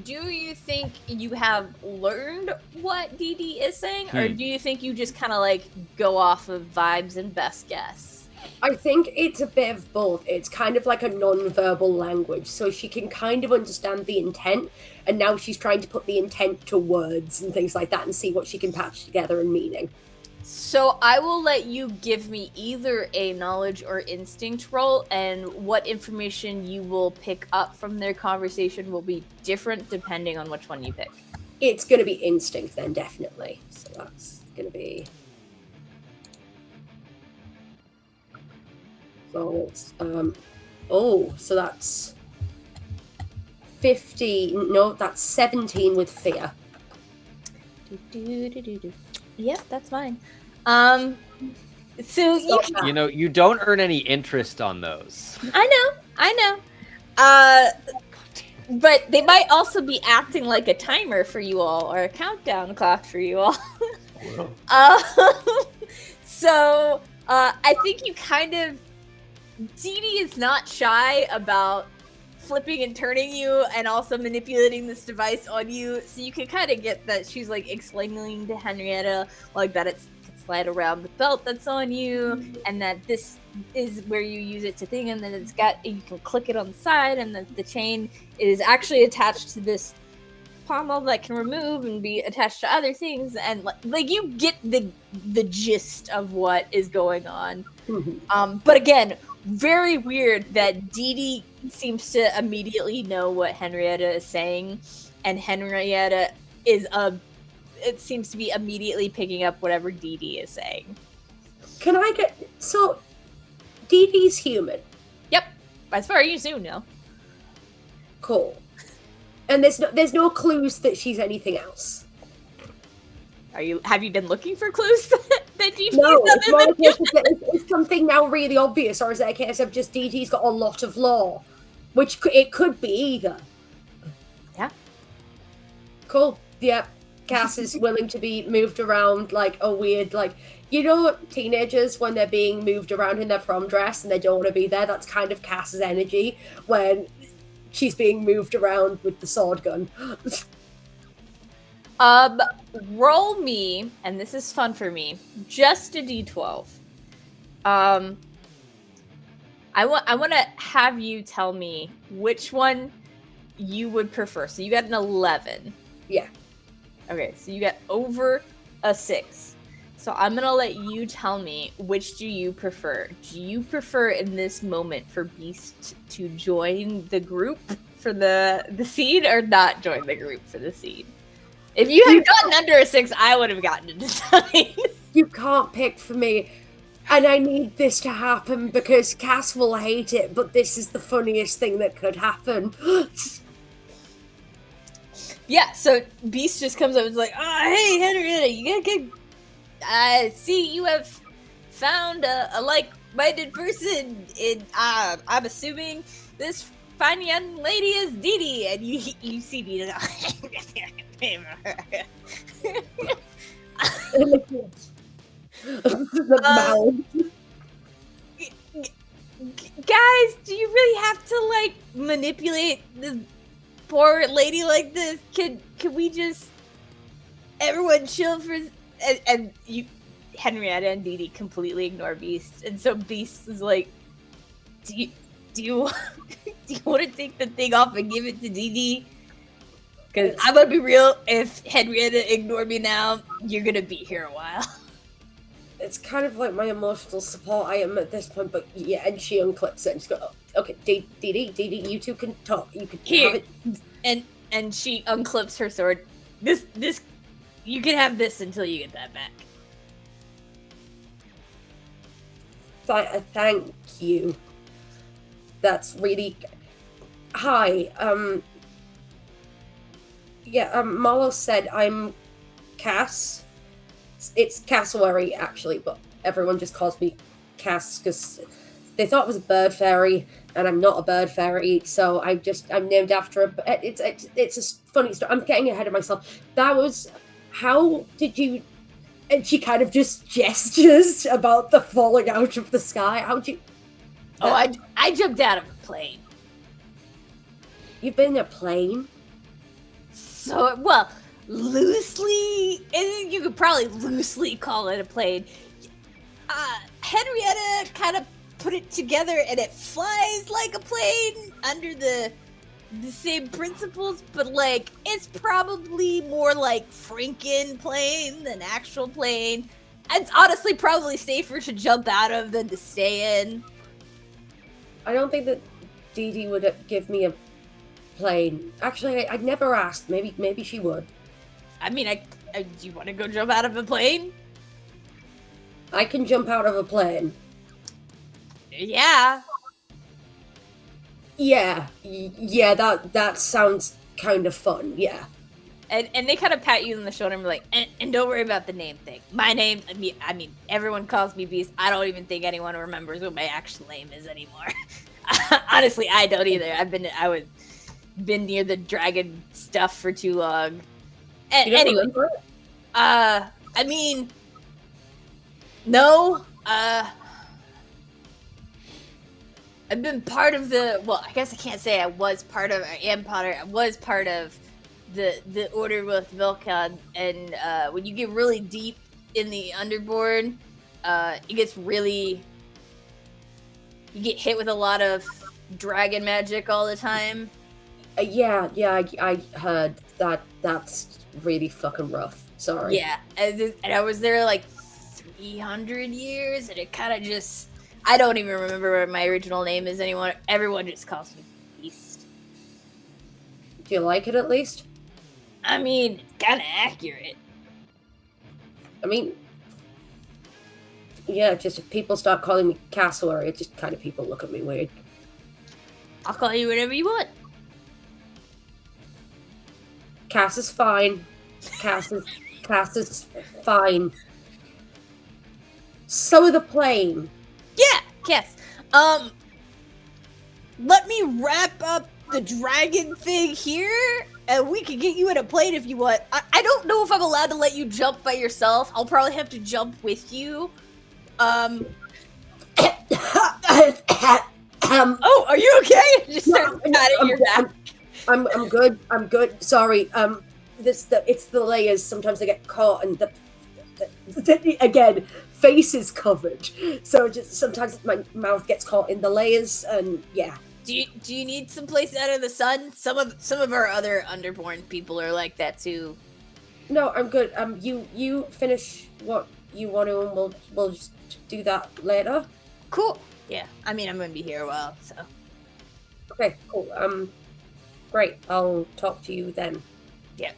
do you think you have learned what Dee Dee is saying, or do you think you just kind of like go off of vibes and best guess? I think it's a bit of both. It's kind of like a non-verbal language, so she can kind of understand the intent, and now she's trying to put the intent to words and things like that and see what she can patch together in meaning. So I will let you give me either a knowledge or instinct roll, and what information you will pick up from their conversation will be different depending on which one you pick. It's going to be instinct then, definitely. So that's going to be... So it's, so that's 50, no, that's 17 with fear. Yep, that's fine. So you don't earn any interest on those. I know. But they might also be acting like a timer for you all, or a countdown clock for you all. So I think you kind of... Dee Dee is not shy about flipping and turning you and also manipulating this device on you, so you can kind of get that she's like explaining to Henrietta like that it's slide around the belt that's on you, and that this is where you use it to thing, and then it's got, you can click it on the side, and the chain is actually attached to this pommel that can remove and be attached to other things, and like you get the gist of what is going on. But again, very weird that Dee Dee seems to immediately know what Henrietta is saying, and Henrietta it seems to be immediately picking up whatever Dee Dee is saying. Can I get... So, Dee Dee's human? Yep. As far as you do know. Cool. And there's no clues that she's anything else? Have you been looking for clues that Dee Dee's No, it's more other a case of, is something now really obvious, or is it a case of just Dee Dee's got a lot of lore? Which it could be either. Yeah. Cool. Yeah. Cass is willing to be moved around like a weird, like, teenagers when they're being moved around in their prom dress and they don't want to be there. That's kind of Cass's energy when she's being moved around with the sword gun. Roll me, and this is fun for me, just a d12. I want to have you tell me which one you would prefer. So you got an 11. Yeah. Okay, so you got over a 6. So I'm gonna let you tell me, which do you prefer? Do you prefer in this moment for Beast to join the group for the seed, or not join the group for the seed? If you had gotten under a 6, I would have gotten to decide. You can't pick for me. And I need this to happen because Cass will hate it, but this is the funniest thing that could happen. Yeah, so Beast just comes up and is like, "Oh, hey, Henrietta, you gotta get... I see you have found a like-minded person in, I'm assuming this fine young lady is Dee Dee," and you see Dee Dee. The mouth. Guys, do you really have to, like, manipulate this poor lady like this? Can we just... everyone chill for... And you, Henrietta and Dee Dee completely ignore Beast, and so Beast is like, do you do you want to take the thing off and give it to Dee Dee? Because I'm gonna be real, if Henrietta ignored me now, you're gonna be here a while. It's kind of like my emotional support item at this point, but yeah, and she unclips it and just goes, "Oh, okay, Dee Dee, you two can talk. You can Here. have it." And she unclips her sword. This you can have this until you get that back. Thank you. That's really... Hi, yeah, Marlo said I'm Cass. It's Cassowary, actually, but everyone just calls me Cass because they thought it was a bird fairy, and I'm not a bird fairy, so I'm named after a... It's a funny story. I'm getting ahead of myself. That was... How did you... And she kind of just gestures about the falling out of the sky. How'd you... Oh, I jumped out of a plane. You've been in a plane? So, well, loosely... You could probably loosely call it a plane. Henrietta kind of put it together, and it flies like a plane under the same principles, but, like, it's probably more like Franken plane than actual plane. It's honestly probably safer to jump out of than to stay in. I don't think that Dee Dee would give me a plane. Actually, I'd never asked. Maybe she would. I mean, do you want to go jump out of a plane? I can jump out of a plane. Yeah. Yeah, that sounds kind of fun, yeah. And they kind of pat you on the shoulder and be like, and don't worry about the name thing. My name, I mean, everyone calls me Beast. I don't even think anyone remembers what my actual name is anymore. Honestly, I don't either. I've been near the dragon stuff for too long. You don't Anyway, remember it? I mean, no, I've been part of well, I guess I can't say I was part of, I am part of, I was part of the Order with Vel'khan, and when you get really deep in the Underborn, it gets really, you get hit with a lot of dragon magic all the time. Yeah, I heard that. That's really fucking rough. Sorry. Yeah, and I was there like 300 years, and it kind of just... I don't even remember what my original name is anymore. Everyone just calls me Beast. Do you like it at least? I mean, kind of accurate. I mean, yeah, just if people start calling me Cassowary, it just kind of people look at me weird. I'll call you whatever you want. Cass is fine. Cass is fine. So the plane. Yeah, yes. Let me wrap up the dragon thing here, and we can get you in a plane if you want. I don't know if I'm allowed to let you jump by yourself. I'll probably have to jump with you. Oh, are you okay? Just start patting your back. I'm good. I'm good. Sorry. It's the layers. Sometimes they get caught, and again, face is covered. So just sometimes my mouth gets caught in the layers, and yeah. Do you need some place out of the sun? Some of our other underborn people are like that too. No, I'm good. You finish what you want to, and we'll just do that later. Cool. Yeah. I mean, I'm gonna be here a while, so. Okay, cool. Great. I'll talk to you then. Yeah.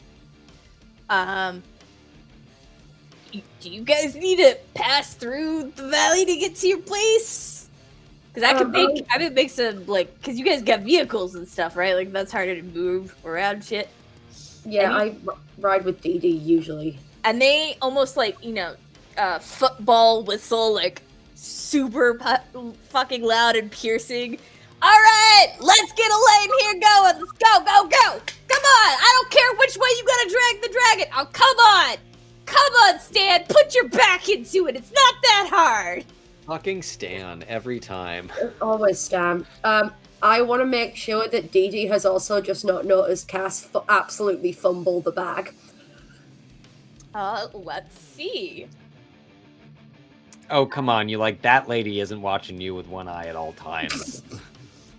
Do you guys need to pass through the valley to get to your place? Because I could make some, like, because you guys got vehicles and stuff, right? Like, that's harder to move around shit. Yeah, I ride with Dee Dee usually. And they almost, like, football whistle, like, super fucking loud and piercing. All right, let's get a lane here going. Let's go, go, go. Come on. I don't care which way you gotta drag the dragon. Oh, come on. Come on, Stan. Put your back into it. It's not that hard. Fucking Stan every time. Always Stan. I want to make sure that Dee Dee has also just not noticed Cass absolutely fumble the bag. Let's see. Oh, come on. You like, that lady isn't watching you with one eye at all times.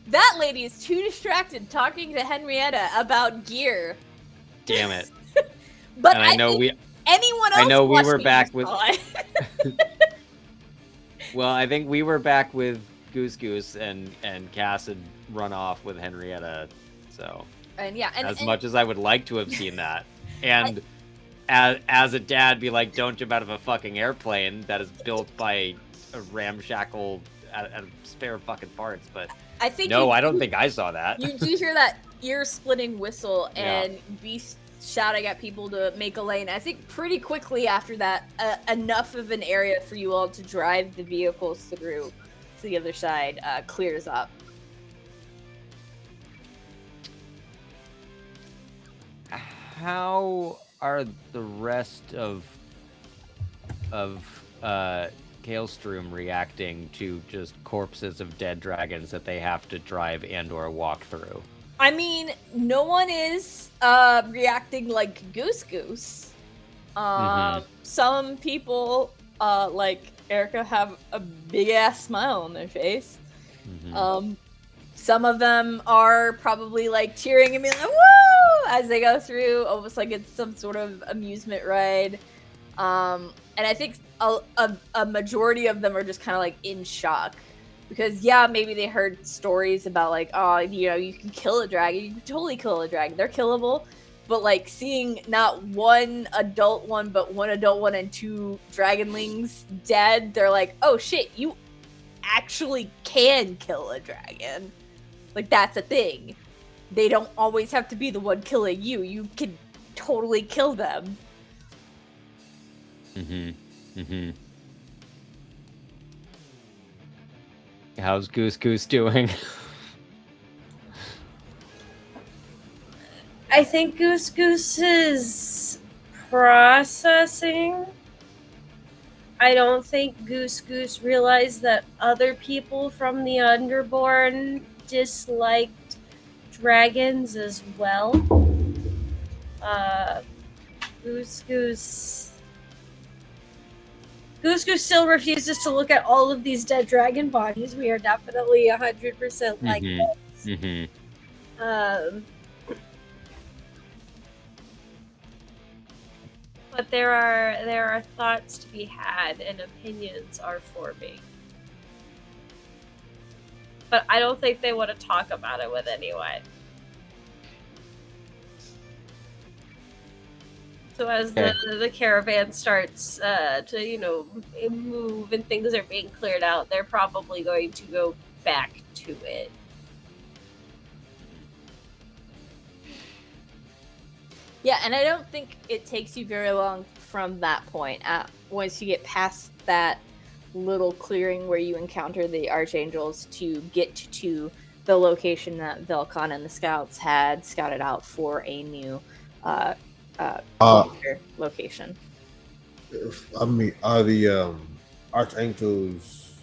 That lady is too distracted talking to Henrietta about gear. Damn it. But and I know anyone else I know we were watching back this with... on. Well, I think we were back with Goose Goose, and Cass had run off with Henrietta, so... And yeah, as much as I would like to have seen that. And as a dad, be like, don't jump out of a fucking airplane that is built by a ramshackle at spare fucking parts, but... I think I don't think I saw that. You do hear that ear-splitting whistle and Beast shouting at people to make a lane. I think pretty quickly after that, enough of an area for you all to drive the vehicles through to the other side clears up. How are the rest of Kaelstrom reacting to just corpses of dead dragons that they have to drive and or walk through? I mean, no one is reacting like Goose Goose. Some people, like Erica, have a big ass smile on their face. Some of them are probably like cheering and being like, woo! As they go through, almost like it's some sort of amusement ride. And I think a majority of them are just kind of like in shock. Because, yeah, maybe they heard stories about, like, oh, you can kill a dragon. You can totally kill a dragon. They're killable. But, like, seeing not one adult one, but one adult one and two dragonlings dead, they're like, oh, shit, you actually can kill a dragon. Like, that's a thing. They don't always have to be the one killing you. You can totally kill them. How's Goose Goose doing? I think Goose Goose is processing. I don't think Goose Goose realized that other people from the Underborn disliked dragons as well. Goose Goose still refuses to look at all of these dead dragon bodies. We are definitely 100% like this. But there are thoughts to be had and opinions are forming. But I don't think they want to talk about it with anyone. So as the caravan starts to move and things are being cleared out, they're probably going to go back to it. Yeah, and I don't think it takes you very long from that point. Once you get past that little clearing where you encounter the archangels to get to the location that Vel'khan and the scouts had scouted out for a new location. I mean, are the archangels,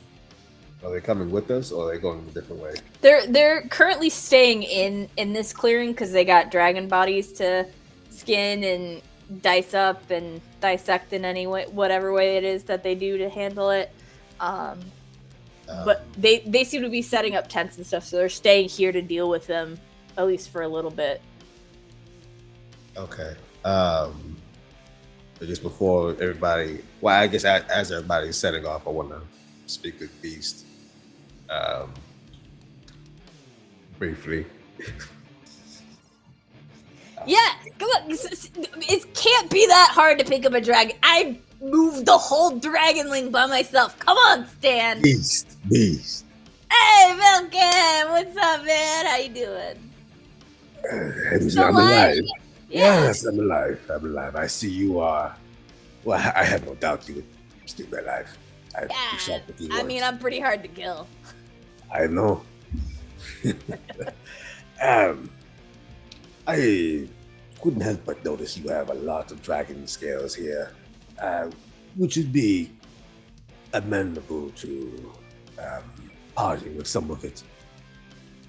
are they coming with us, or are they going a different way? They're currently staying in this clearing because they got dragon bodies to skin and dice up and dissect in any way, whatever way it is that they do to handle it. but they seem to be setting up tents and stuff, so they're staying here to deal with them, at least for a little bit. Okay. Just before everybody, well, I guess as everybody's setting off, I want to speak with Beast briefly. Yeah, come on. It can't be that hard to pick up a dragon. I moved the whole dragonling by myself. Come on, Stan. Beast. Hey, Vel'khan, what's up, man? How you doing? I'm alive. Yeah. Yes, I'm alive. I see you are. Well, I have no doubt you would still be alive. I mean, I'm pretty hard to kill. I know. I couldn't help but notice you have a lot of dragon scales here, which would be amenable to parting with some of it.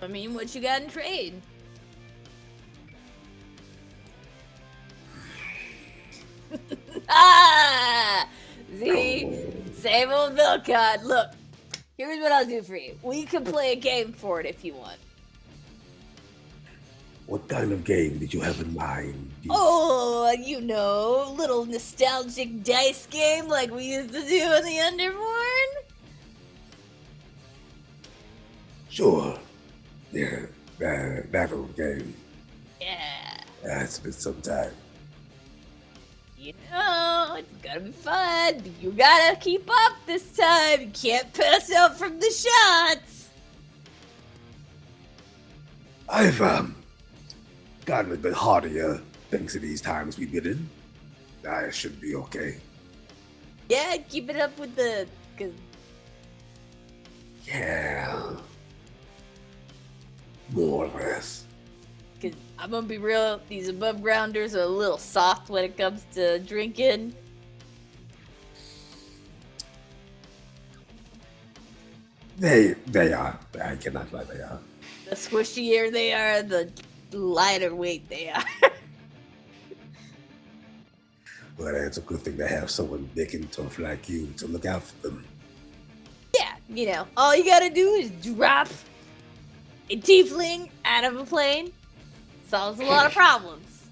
I mean, what you got in trade? See? Same old Vel'khan. Look, here's what I'll do for you. We can play a game for it if you want. What kind of game did you have in mind? Beast? Oh, little nostalgic dice game like we used to do in the Underborn. Sure. Yeah, that old game. Yeah. It's been some time. It's gonna be fun. You gotta keep up this time. You can't pass out from the shots. I've gotten a bit hardier thanks to these times we've been in. I should be okay. Yeah, keep it up with cause Yeah. More or less. Cause I'm gonna be real, these above grounders are a little soft when it comes to drinking. They are. I cannot lie, they are. The squishier they are, the lighter weight they are. But it's a good thing to have someone big and tough like you to look out for them. Yeah, all you gotta do is drop a tiefling out of a plane. Solves a lot of problems.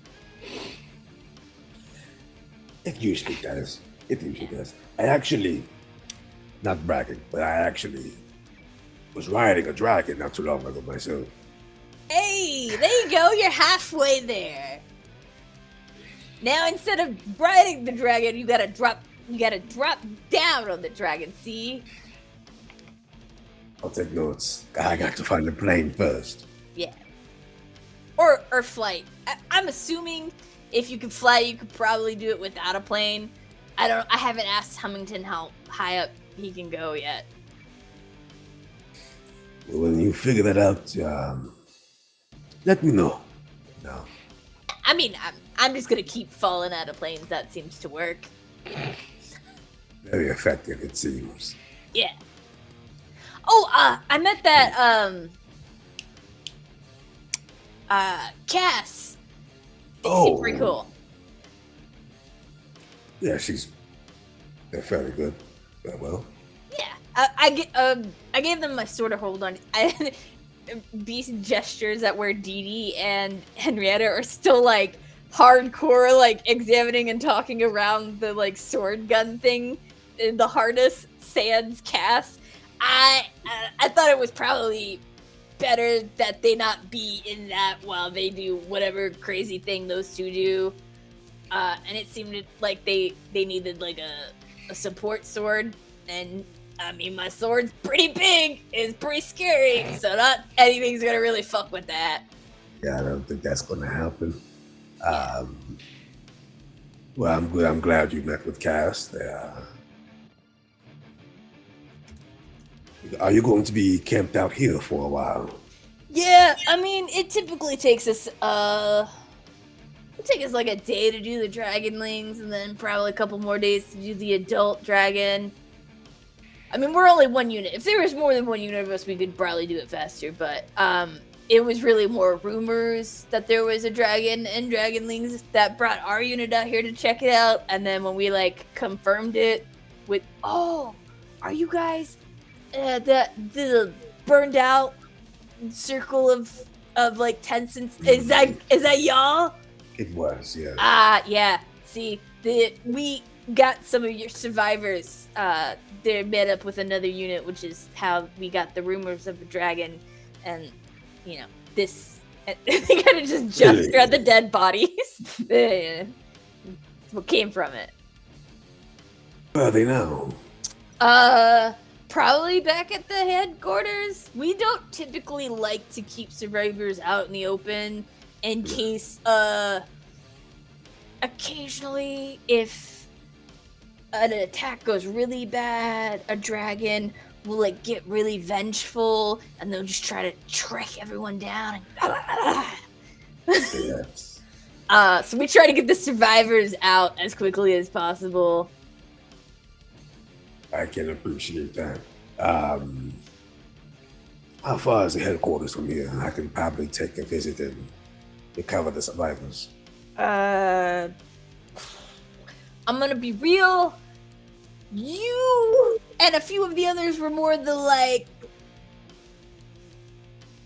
It usually does. I actually, not bragging, but I actually was riding a dragon not too long ago myself. Hey, there you go. You're halfway there. Now instead of riding the dragon, you gotta drop down on the dragon. See? I'll take notes. I got to find a plane first. Yeah. Or flight. I'm assuming if you could fly, you could probably do it without a plane. I haven't asked Hummington how high up he can go yet. Well, when you figure that out, let me know. No. I mean, I'm just gonna keep falling out of planes. That seems to work. Very effective, it seems. Yeah. Oh, I met that Cass. She's pretty cool. Yeah, they're very good. Well. Yeah, I gave them my sort of hold on. Beast gestures at where Dee Dee and Henrietta are still like hardcore, like examining and talking around the like sword gun thing in the harness. Sans Cass. I thought it was probably better that they not be in that while they do whatever crazy thing those two do. And it seemed like they needed like a support sword. And I mean, my sword's pretty big. It's pretty scary. So not anything's gonna really fuck with that. Yeah, I don't think that's gonna happen. Well, I'm good. I'm glad you met with Cass. Are you going to be camped out here for a while? Yeah, I mean, it typically takes us, like a day to do the dragonlings, and then probably a couple more days to do the adult dragon. I mean, we're only one unit. If there was more than one unit of us, we could probably do it faster, but, it was really more rumors that there was a dragon and dragonlings that brought our unit out here to check it out, and then when we, like, confirmed it with, oh, are you guys the burned out circle of like tents and is that y'all? It was, yeah. Yeah. See, we got some of your survivors. They're met up with another unit, which is how we got the rumors of the dragon, and this. They kind of just gesture at the dead bodies. That's what came from it. Where are they now? Probably back at the headquarters. We don't typically like to keep survivors out in the open in case, occasionally, if an attack goes really bad, a dragon will, like, get really vengeful, and they'll just try to track everyone down. Yes. So we try to get the survivors out as quickly as possible. I can appreciate that. How far is the headquarters from here? I can probably take a visit and recover the survivors. I'm gonna be real. You and a few of the others were more the, like,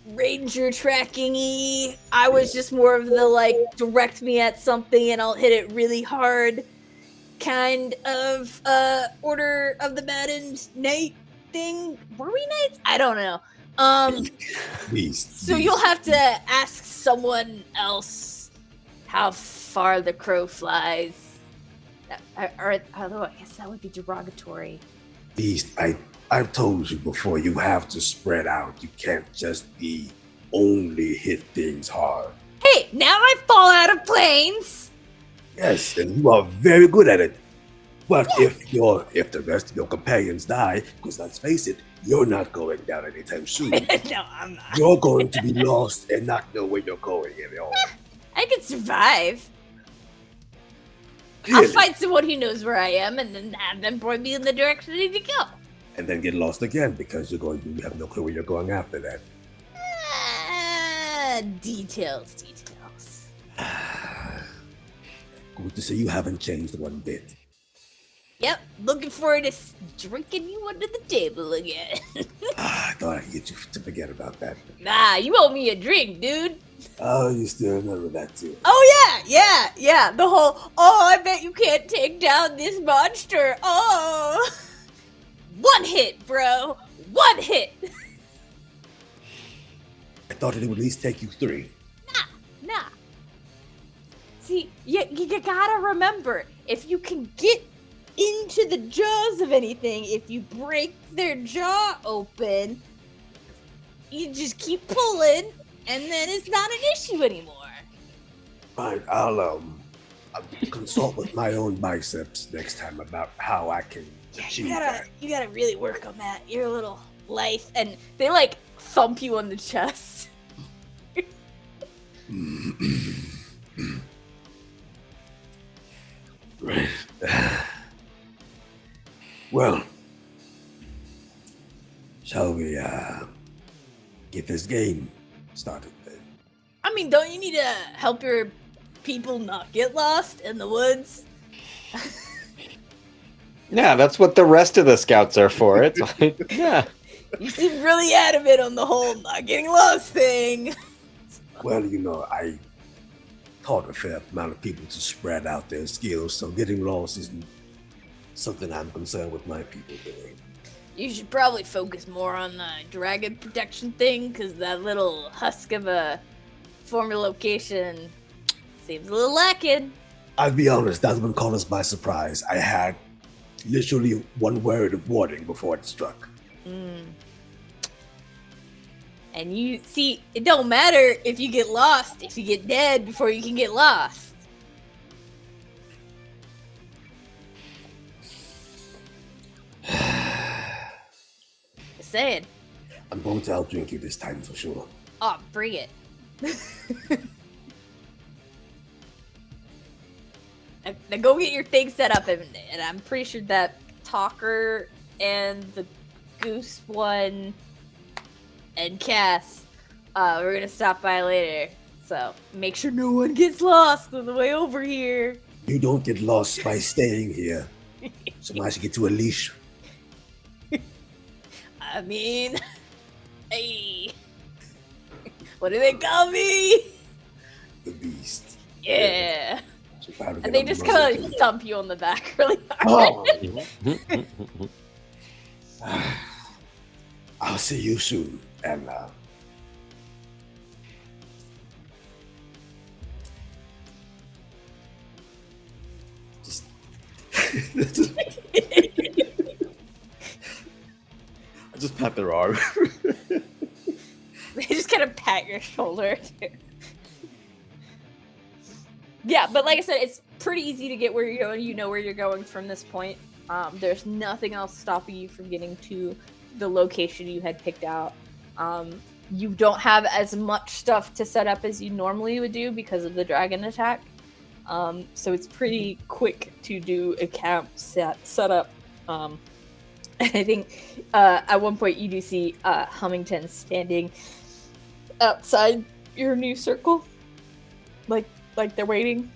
ranger tracking-y. I was just more of the, like, direct me at something and I'll hit it really hard kind of Order of the Maddened knight thing. Were we knights? I don't know. So you'll have to ask someone else how far the crow flies. Although I guess that would be derogatory. Beast, I've told you before, you have to spread out. You can't just be only hit things hard. Hey, now I fall out of planes. Yes, and you are very good at it. But if the rest of your companions die, because let's face it, you're not going down anytime soon. No, I'm not. You're going to be lost and not know where you're going at all. I can survive. Clearly. I'll find someone who knows where I am and then have them point me in the direction I need to go. And then get lost again because you have no clue where you're going after that. Details. Good to see you haven't changed one bit. Yep, looking forward to drinking you under the table again. I thought I could get you to forget about that. Nah, you owe me a drink, dude. Oh, you still remember that too. Oh, yeah. The whole, I bet you can't take down this monster. Oh. One hit, bro. One hit. I thought it would at least take you 3. Nah. See, you gotta remember, if you can get into the jaws of anything, if you break their jaw open, you just keep pulling, and then it's not an issue anymore. Fine, I'll consult with my own biceps next time about how I can achieve that. You gotta really work on that. You're a little lithe, and they, like, thump you on the chest. Right. Well, shall we get this game started then? I mean, don't you need to help your people not get lost in the woods? Yeah, that's what the rest of the scouts are for. It's like, yeah. You seem really adamant on the whole not getting lost thing. Well, I taught a fair amount of people to spread out their skills, so getting lost isn't something I'm concerned with my people doing. You should probably focus more on the dragon protection thing, because that little husk of a former location seems a little lacking. I'll be honest, that one caught us by surprise. I had literally one word of warning before it struck. And you see, it don't matter if you get lost, if you get dead before you can get lost. Just saying. I'm going to outdrink you this time for sure. Oh, bring it. Now go get your thing set up, and I'm pretty sure that Talker and the Goose one and Cass, we're gonna stop by later. So make sure no one gets lost on the way over here. You don't get lost by staying here. So I should get you a leash. I mean, hey, what do they call me? The beast. Yeah. So how to And get they a just murder kind of case. thump you on the back really hard. Oh, I'll see you soon, and just I just pat their arm. They just kind of pat your shoulder. Too. Yeah, but like I said, it's pretty easy to get where you're going. You know where you're going from this point. There's nothing else stopping you from getting to the location you had picked out. You don't have as much stuff to set up as you normally would do because of the dragon attack. So it's pretty quick to do a camp set up. I think at one point you do see Hummington standing outside your new circle, like they're waiting.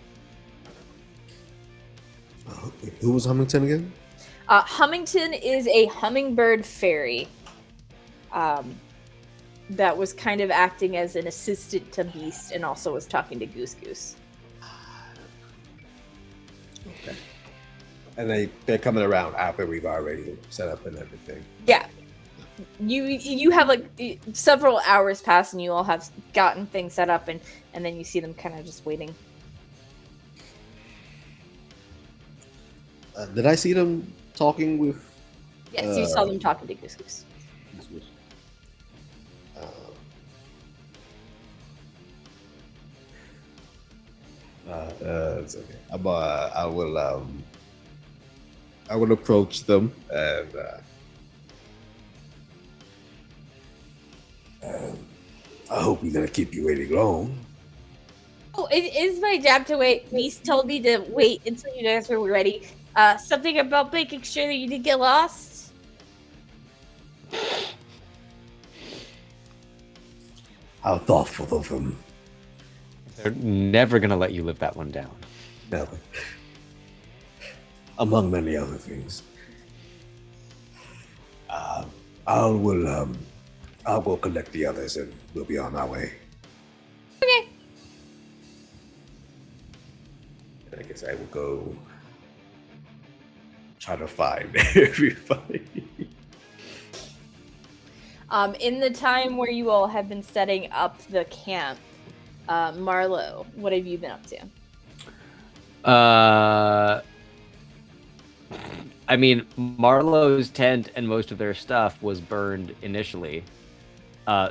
Who was Hummington again? Hummington is a hummingbird fairy that was kind of acting as an assistant to Beast and also was talking to Goose Goose. Okay. And they're coming around after we've already set up and everything. Yeah. You have like several hours pass and you all have gotten things set up and then you see them kind of just waiting. Did I see them talking with? Yes, you saw them talking to Goose Goose. It's okay. I will approach them and I hope we're gonna keep you waiting long. Oh, it is my job to wait. Beast told me to wait until you guys were ready. Something about making sure that you didn't get lost. How thoughtful of them. They're never gonna let you live that one down. Never. Among many other things. I'll go collect the others and we'll be on our way. Okay. I guess I will go try to find everybody. In the time where you all have been setting up the camp, Marlo, what have you been up to? I mean, Marlowe's tent and most of their stuff was burned initially.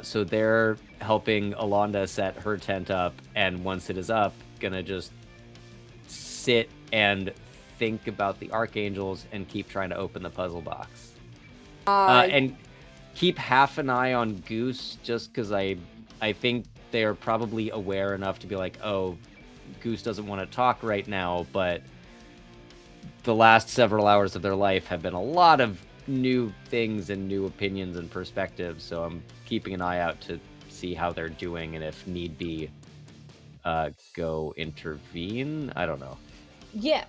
So they're helping Alonda set her tent up, and once it is up, gonna just sit and think about the archangels and keep trying to open the puzzle box. And keep half an eye on Goose, just because I think they are probably aware enough to be like, oh, Goose doesn't want to talk right now, but the last several hours of their life have been a lot of new things and new opinions and perspectives, so I'm keeping an eye out to see how they're doing, and if need be, go intervene. I don't know. Yeah,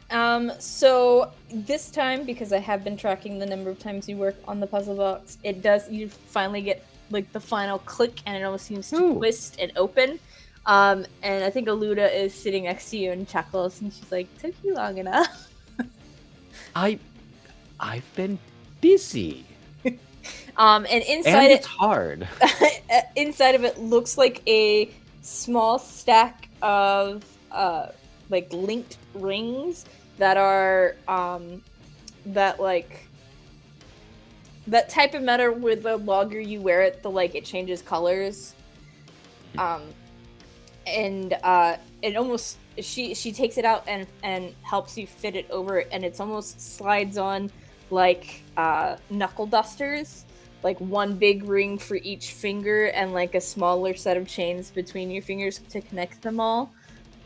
so this time, because I have been tracking the number of times you work on the puzzle box, you finally get like the final click and it almost seems to twist and open. And I think Aluda is sitting next to you and chuckles and she's like, took you long enough. I've been busy. And inside it's hard. Inside of it looks like a small stack of like linked rings that are that type of metal where the longer you wear it, it changes colors. And it almost she takes it out and helps you fit it over, and it's almost slides on like knuckle dusters, like one big ring for each finger and like a smaller set of chains between your fingers to connect them all.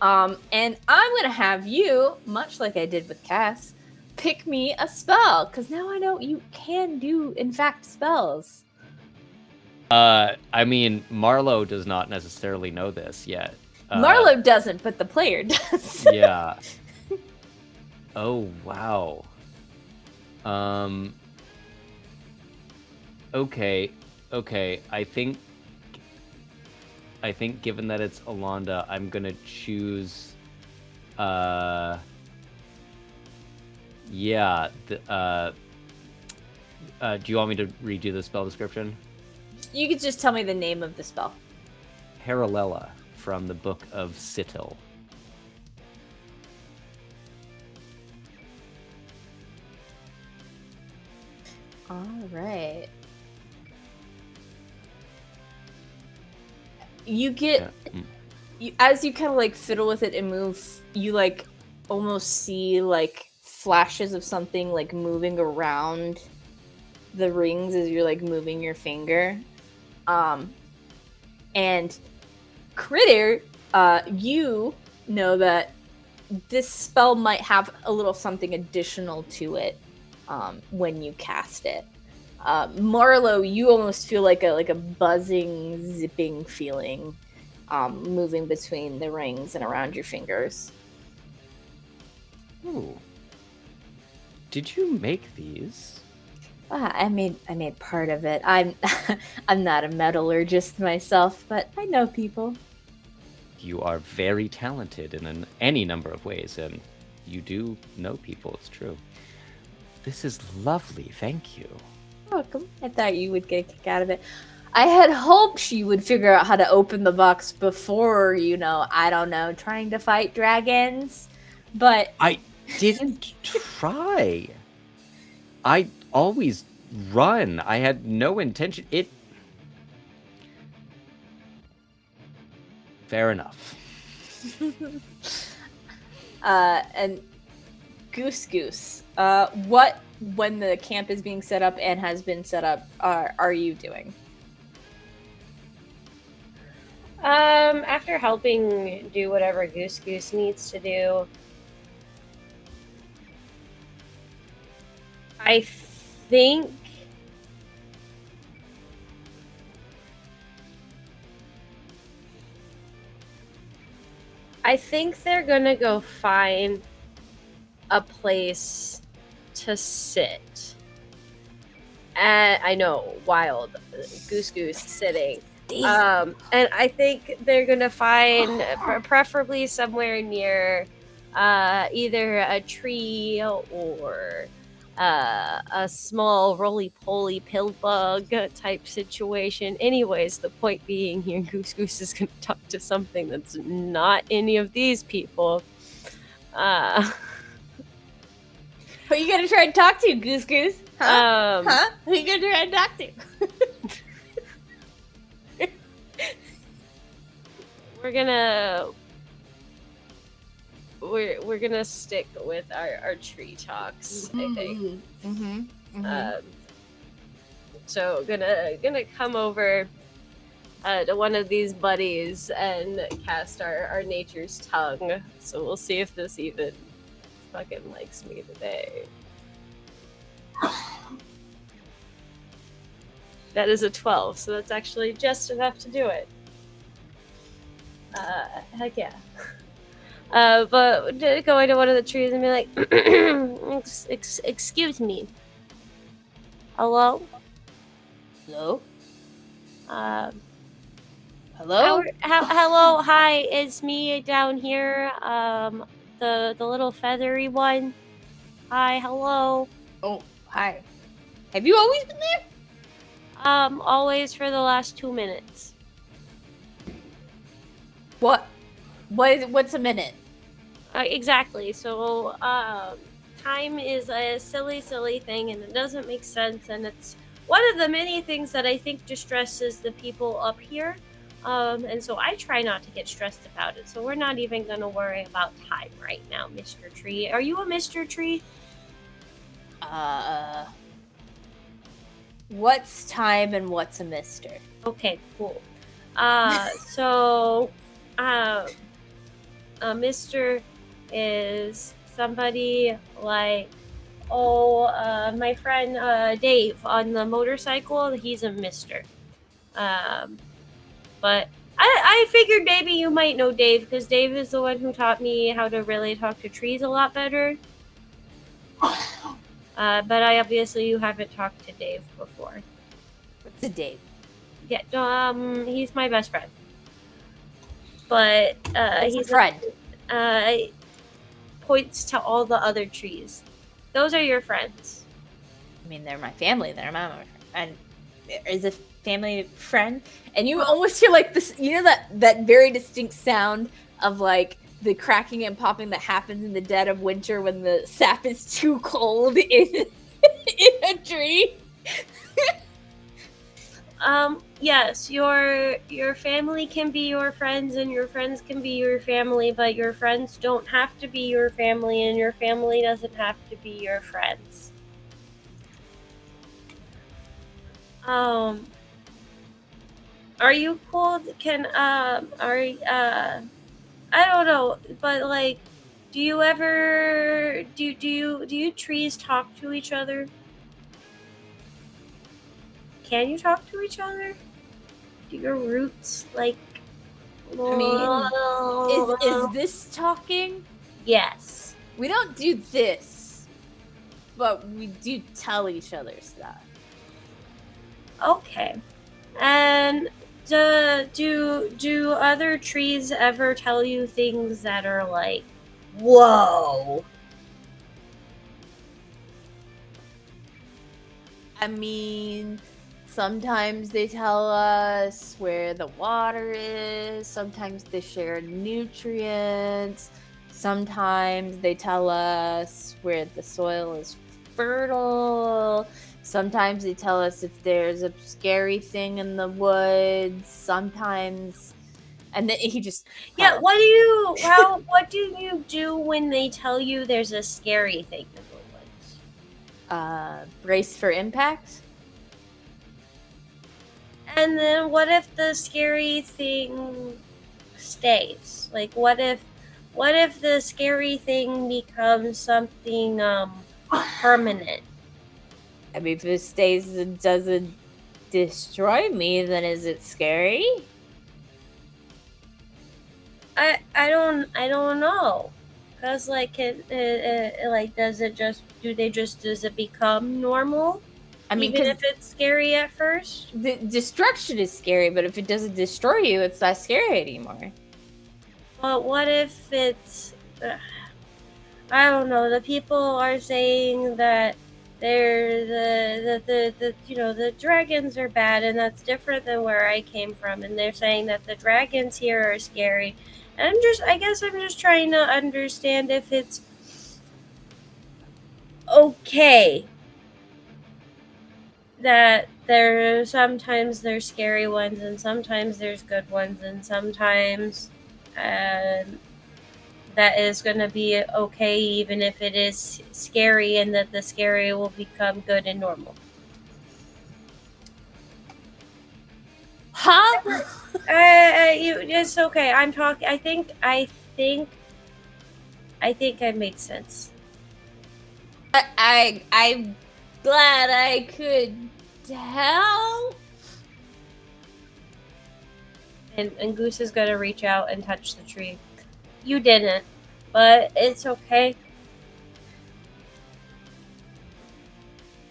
And I'm gonna have you, much like I did with Cass, pick me a spell, because now I know you can do, in fact, spells. I mean, Marlo does not necessarily know this yet. Marlo doesn't, but the player does. Yeah. Oh, wow. Okay. I think given that it's Alonda, I'm gonna choose. Yeah. Do you want me to redo the spell description? You could just tell me the name of the spell. Parallela from the Book of Sittil. All right. You get as you kind of like fiddle with it and move, you like almost see like flashes of something like moving around the rings as you're like moving your finger. And Critter, you know that this spell might have a little something additional to it when you cast it. Marlo, you almost feel like a buzzing, zipping feeling moving between the rings and around your fingers. Ooh. Did you make these? I made part of it. I'm not a metallurgist myself, but I know people. You are very talented in any number of ways, and you do know people, it's true. This is lovely, thank you. Welcome. I thought you would get a kick out of it. I had hoped you would figure out how to open the box before, I don't know, trying to fight dragons. But I didn't try. I always run. I had no intention. Fair enough. And Goose Goose, what, when the camp is being set up and has been set up, are you doing? After helping do whatever Goose Goose needs to do, I think they're gonna go find a place to sit. And I know, wild, Goose Goose sitting. And I think they're gonna find preferably somewhere near either a tree or a small roly-poly pill bug type situation. Anyways, the point being here, Goose Goose is gonna talk to something that's not any of these people. Who are you gonna try and talk to, Goose Goose? Huh? Who are you gonna try and talk to? We're gonna stick with our tree talks, I think. So gonna come over to one of these buddies and cast our nature's tongue. So we'll see if this even fucking likes me today. That is a 12, so that's actually just enough to do it. Heck yeah. But go into one of the trees and be like, excuse me. Hello? Hello? Hello? Hello, hi, it's me down here. The little feathery one. Hi, hello. Oh, hi. Have you always been there? Always for the last 2 minutes. What's a minute? Exactly. So, time is a silly thing, and it doesn't make sense, and it's one of the many things that I think distresses the people up here. And so I try not to get stressed about it. So we're not even going to worry about time right now, Mr. Tree. Are you a Mr. Tree? What's time and what's a mister? Okay, cool. So, a mister is somebody like, my friend Dave on the motorcycle. He's a mister. But I figured maybe you might know Dave, because Dave is the one who taught me how to really talk to trees a lot better. But you haven't talked to Dave before. What's a date? Yeah, he's my best friend. But he's a friend. Points to all the other trees. Those are your friends. I mean, they're my family. They're my friend. And is a family friend. And you almost hear like this, you know, that very distinct sound of like the cracking and popping that happens in the dead of winter when the sap is too cold in a tree. Yes, your family can be your friends and your friends can be your family, but your friends don't have to be your family and your family doesn't have to be your friends. Are you cool? I don't know, but like, do you ever, do you trees talk to each other? Can you talk to each other? Do your roots, like... I mean, is this talking? Yes. We don't do this, but we do tell each other stuff. Okay. And do other trees ever tell you things that are like, whoa? I mean, sometimes they tell us where the water is. Sometimes they share nutrients. Sometimes they tell us where the soil is fertile. Sometimes they tell us if there's a scary thing in the woods. Sometimes, and then he just Yeah. What do you do when they tell you there's a scary thing in the woods? Brace for impact. And then what if the scary thing stays? Like, what if the scary thing becomes something permanent? I mean, if it stays and doesn't destroy me, then is it scary? I don't know, cause like like does it become normal? I mean, even if it's scary at first. The destruction is scary, but if it doesn't destroy you, it's not scary anymore. But what if it's... I don't know. The people are saying that they're the dragons are bad, and that's different than where I came from. And they're saying that the dragons here are scary. And I guess I'm just trying to understand if it's okay that sometimes there's scary ones and sometimes there's good ones and sometimes that is going to be okay even if it is scary, and that the scary will become good and normal. Huh? It's okay. I'm talking. I think I made sense. I'm glad I could tell. And Goose is gonna reach out and touch the tree. You didn't, but it's okay.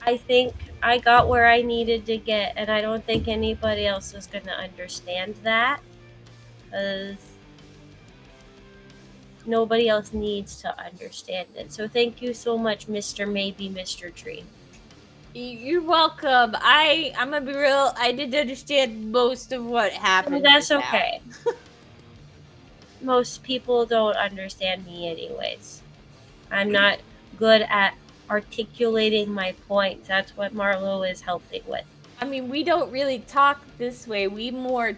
I think I got where I needed to get, and I don't think anybody else is gonna understand that, because nobody else needs to understand it. So thank you so much, Mr. Tree. You're welcome. I'm gonna be real. I didn't understand most of what happened. That's okay. Most people don't understand me anyways. I'm not good at articulating my points. That's what Marlo is helping with. I mean, we don't really talk this way. We more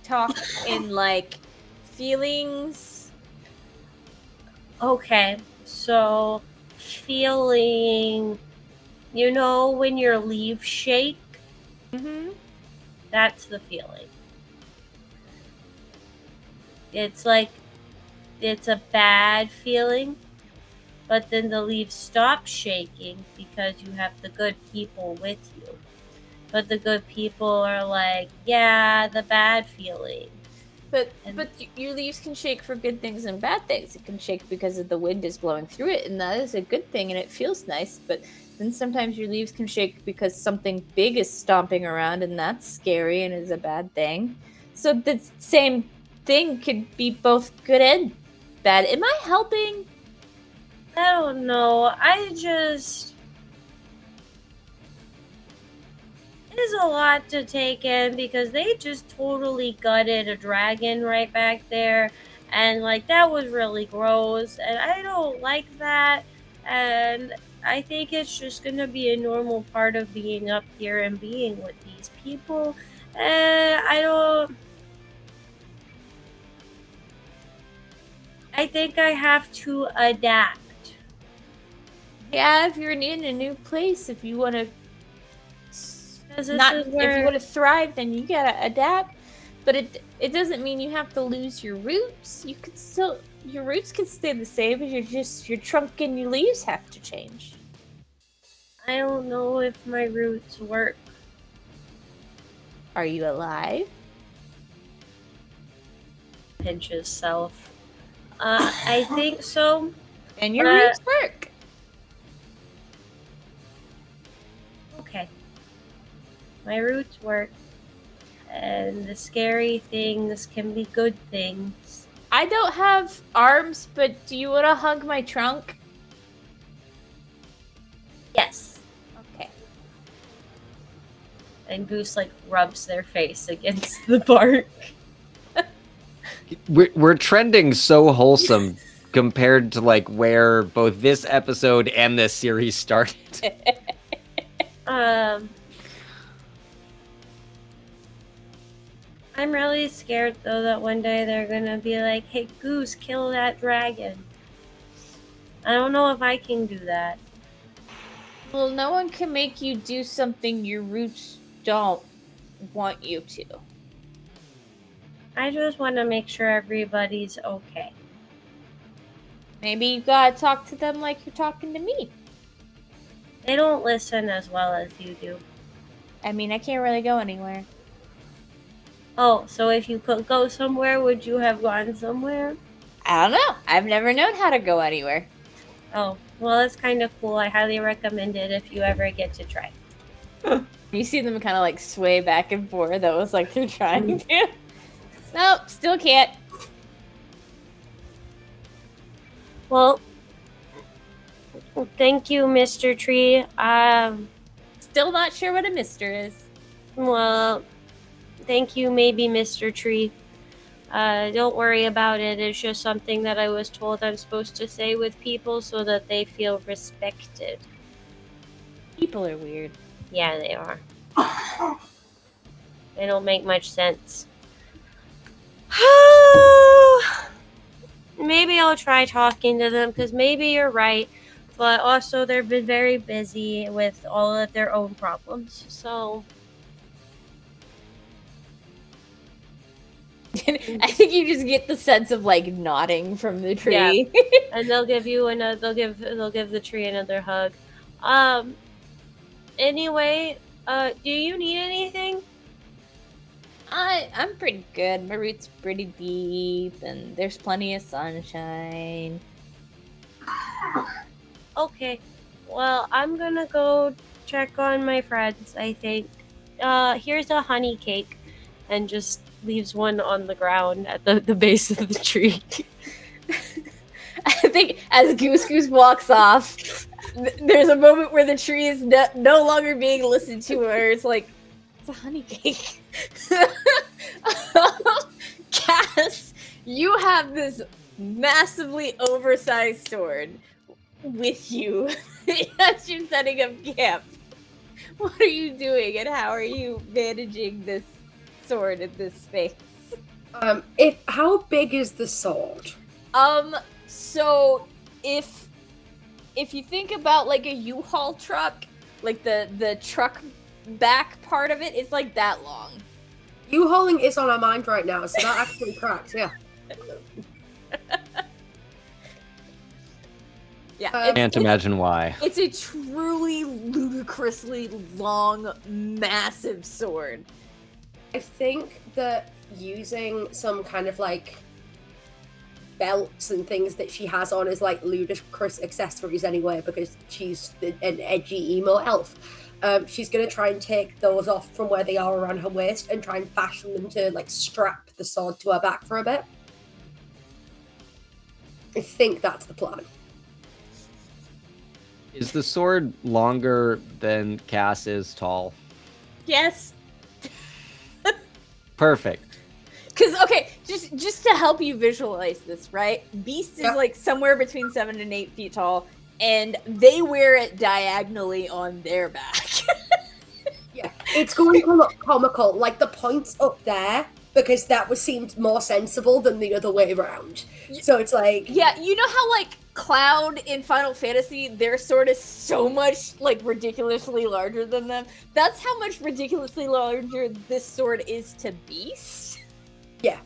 talk in like feelings. Okay, so feeling, you know, when your leaves shake? Mm-hmm. That's the feeling. It's like, it's a bad feeling, but then the leaves stop shaking because you have the good people with you. But the good people are like, yeah, the bad feeling. But your leaves can shake for good things and bad things. It can shake because of the wind is blowing through it, and that is a good thing, and it feels nice. But Then sometimes your leaves can shake because something big is stomping around, and that's scary and is a bad thing. So the same thing could be both good and bad. Am I helping? I don't know. It is a lot to take in because they just totally gutted a dragon right back there. And, like, that was really gross. And I don't like that. And I think it's just going to be a normal part of being up here and being with these people. And I think I have to adapt. Yeah, if you're in a new place, if you want to If if you want to thrive, then you gotta adapt. But it doesn't mean you have to lose your roots. You could still your roots can stay the same, but your trunk and your leaves have to change. I don't know if my roots work. Are you alive? Pinches self. I think so. And your roots work. Okay. My roots work. And the scary things can be good things. I don't have arms, but do you want to hug my trunk? Yes. Okay. And Goose, like, rubs their face against the bark. We're trending so wholesome compared to like where both this episode and this series started. I'm really scared though that one day they're gonna be like, "Hey Goose, kill that dragon." I don't know if I can do that. Well, no one can make you do something your roots don't want you to. I just want to make sure everybody's okay. Maybe you gotta talk to them like you're talking to me. They don't listen as well as you do. I mean, I can't really go anywhere. Oh, so if you could go somewhere, would you have gone somewhere? I don't know. I've never known how to go anywhere. Oh, well, it's kind of cool. I highly recommend it if you ever get to try. You see them kind of like sway back and forth. That was like they're trying to. Nope, still can't. Well, thank you, Mr. Tree. Still not sure what a mister is. Well, thank you, maybe Mr. Tree. Don't worry about it. It's just something that I was told I'm supposed to say with people so that they feel respected. People are weird. Yeah, they are. They don't make much sense. Maybe I'll try talking to them, because maybe you're right. But also, they've been very busy with all of their own problems. So... I think you just get the sense of like nodding from the tree. Yeah. And they'll give you another. They'll give the tree another hug. Anyway, do you need anything? I'm pretty good. My roots pretty deep, and there's plenty of sunshine. Okay. Well, I'm gonna go check on my friends. I think. Here's a honey cake, and just leaves one on the ground at the base of the tree. I think as Goose Goose walks off, there's a moment where the tree is no longer being listened to, where it's like, it's a honey cake. Cass, you have this massively oversized sword with you as you're setting up camp. What are you doing, and how are you managing this sword in this space? How big is the sword? So if you think about like a U-Haul truck, like the truck back part of it is like that long. U-hauling is on our mind right now, so that actually tracks, yeah. Yeah. Can't imagine why. It's a truly ludicrously long, massive sword. I think that using some kind of like belts and things that she has on as like ludicrous accessories anyway, because she's an edgy emo elf. She's going to try and take those off from where they are around her waist and try and fashion them to like strap the sword to her back for a bit. I think that's the plan. Is the sword longer than Cass is tall? Yes. Perfect. Because, okay, just to help you visualize this, right? Beast is like somewhere between 7 and 8 feet tall, and they wear it diagonally on their back. Yeah, it's going to look comical, like the points up there, because that seemed more sensible than the other way around. So it's like... Yeah, you know how, like, Cloud in Final Fantasy, their sword is so much, like, ridiculously larger than them? That's how much ridiculously larger this sword is to Beast? Yeah.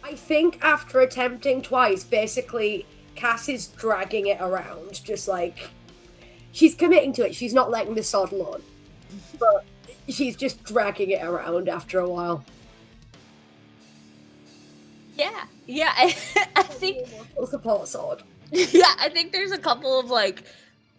I think after attempting twice, basically, Cass is dragging it around, just like... She's committing to it, she's not letting the sword alone. But she's just dragging it around after a while. Yeah, I think... A support sword. Yeah, I think there's a couple of, like,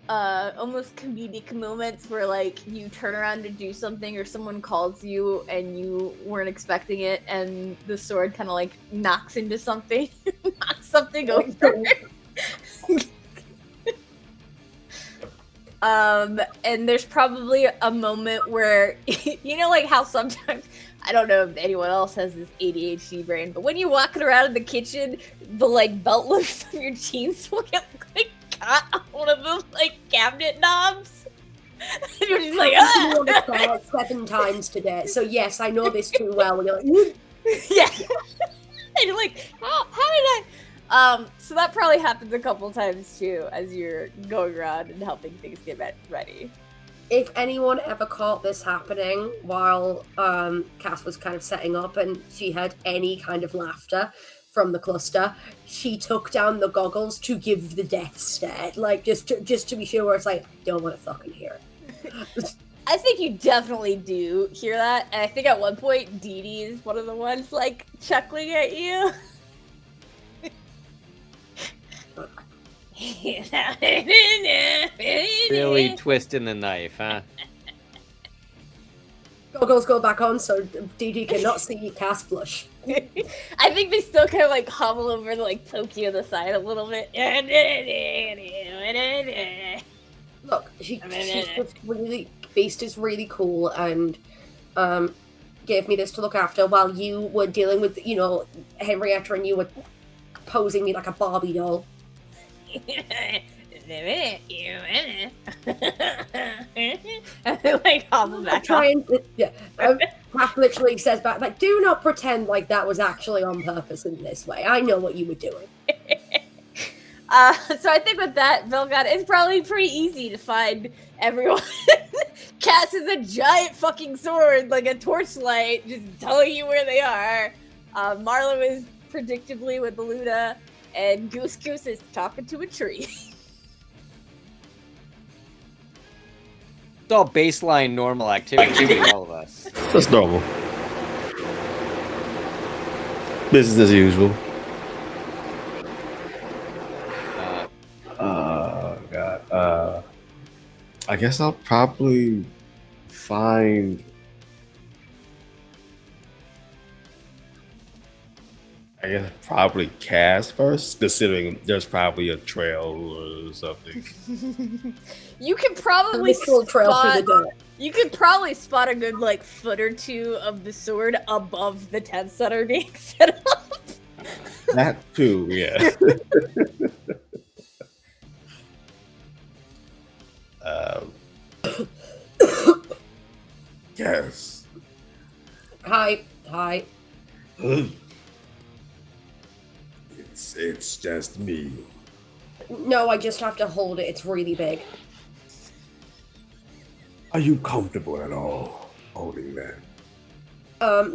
almost comedic moments where, like, you turn around to do something or someone calls you and you weren't expecting it and the sword kind of, like, knocks into something. Knocks something over. And there's probably a moment where, you know, like how sometimes, I don't know if anyone else has this ADHD brain, but when you're walking around in the kitchen, the, like, belt loops on your jeans will get, like, caught on one of the, like, cabinet knobs. And you're just like, ah! 7 times today, so yes, I know this too well. And you're like, yeah. And you're like, how did I? So that probably happens a couple times too, as you're going around and helping things get ready. If anyone ever caught this happening while Cass was kind of setting up and she had any kind of laughter from the cluster, she took down the goggles to give the death stare, like just to be sure, where it's like, I don't want to fucking hear it. I think you definitely do hear that, and I think at one point Dee Dee is one of the ones like chuckling at you. Really twisting the knife, huh? Goggles go back on so Dee Dee cannot see Cass blush. I think they still kind of like hobble over to like poke you on the side a little bit. Look, she's just really... Beast is really cool and gave me this to look after while you were dealing with, you know, Henrietta, and you were posing me like a Barbie doll. Like hobble back. Matt literally says back, like, do not pretend like that was actually on purpose in this way. I know what you were doing. So I think with that, Vel'khan, it's probably pretty easy to find everyone. Cass is a giant fucking sword, like a torchlight, just telling you where they are. Marlo is predictably with Luna, and Goose Goose is talking to a tree. It's all baseline normal activity for all of us. That's normal. Business as usual. God. I guess I'll probably find. I guess probably Cass first, considering there's probably a trail or something. You could probably trail through the dirt. You could probably spot a good like foot or two of the sword above the tents that are being set up. That too, yeah. Yes. Hi. It's just me. No, I just have to hold it. It's really big. Are you comfortable at all holding that?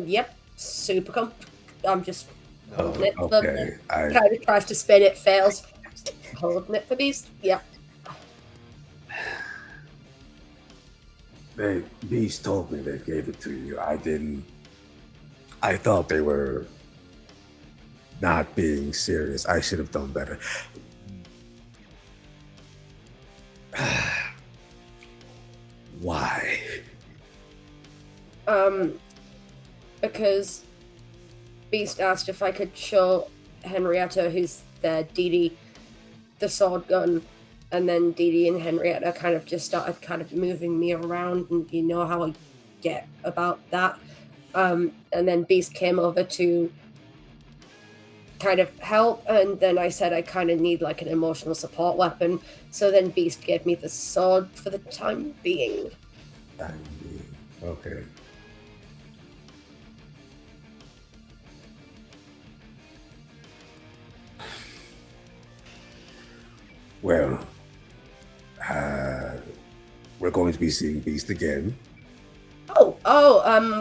Yep. Super comfortable. I'm just holding it. Okay. Kind of tries to spin it, fails. Holding it for Beast. Yep. Beast told me they gave it to you. I didn't. I thought they were not being serious. I should have done better. Why? Because Beast asked if I could show Henrietta, who's there, Dee Dee, the sword gun, and then Dee Dee and Henrietta kind of just started kind of moving me around, and you know how I get about that. And then Beast came over to kind of help, and then I said I kind of need like an emotional support weapon, so then Beast gave me the sword for the time being. Okay. Well, we're going to be seeing Beast again.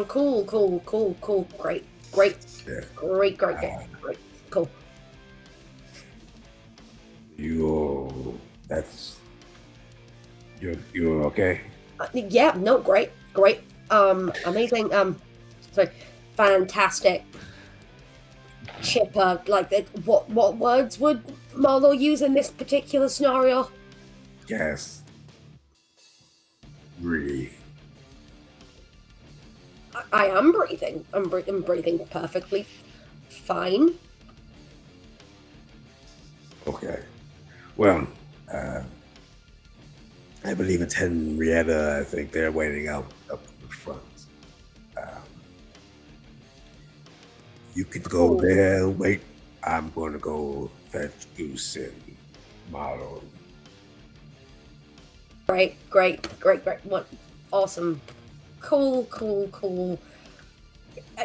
Cool. Great. Yeah. Great. Cool. You're okay? Yeah, no, great. Amazing, sorry, fantastic. Chipper, like, what words would Marlo use in this particular scenario? Yes. Breathe. I am breathing. I'm breathing perfectly fine. Okay. Well, I believe it's Henrietta. I think they're waiting up in the front. You could go there and wait. I'm going to go fetch Goose and Marlo. Great. What? Awesome. Cool.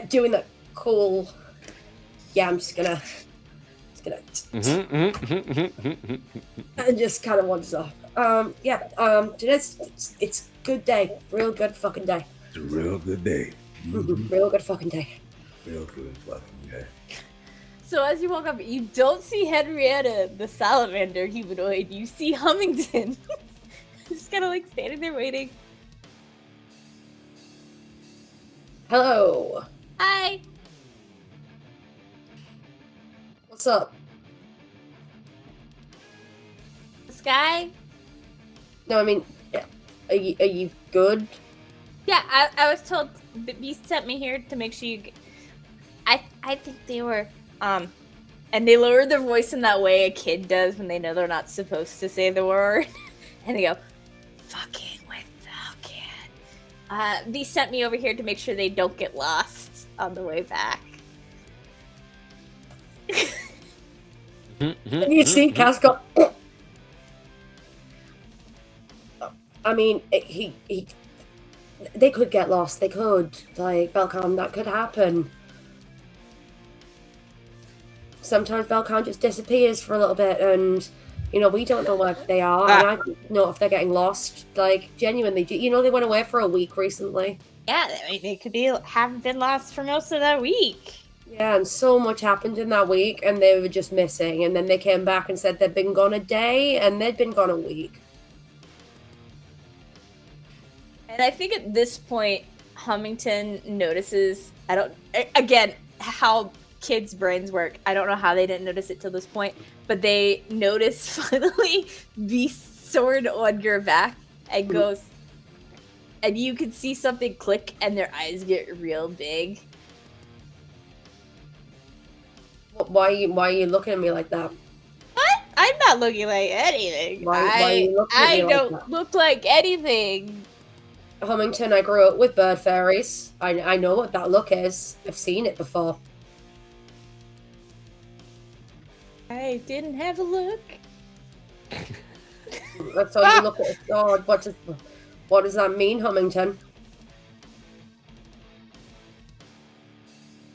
Doing that cool. Yeah, I'm just gonna and just kind of wanders off. It's good day. Real good fucking day. It's a real good day. Real good fucking day. Real good fucking day. So as you walk up, you don't see Henrietta, the salamander humanoid. You see Hummington. Just kind of like standing there waiting. Hello. Hi. What's up? Sky? No, I mean, yeah. Are you good? Yeah, I was told the Beast sent me here to make sure you. I think they were and they lower their voice in that way a kid does when they know they're not supposed to say the word, and they go, "Fucking with Vel'khan." Beast sent me over here to make sure they don't get lost on the way back. You see, Cass got. I mean, they could get lost. They could, like, Vel'khan. That could happen. Sometimes Vel'khan just disappears for a little bit, and we don't know where they are, and I don't know if they're getting lost. Like, genuinely, they went away for a week recently. Yeah, I mean, they could haven't been lost for most of that week. Yeah, and so much happened in that week, and they were just missing. And then they came back and said they'd been gone a day, and they'd been gone a week. And I think at this point, Hummington notices, how kids' brains work. I don't know how they didn't notice it till this point, but they notice finally the sword on your back and goes, and you can see something click and their eyes get real big. Why are you looking at me like that? What? I'm not looking like anything. Why are you looking at me I like don't that? look like anything. Hummington, I grew up with bird fairies. I know what that look is. I've seen it before. I didn't have a look. That's how you look at it. God, what does that mean, Hummington?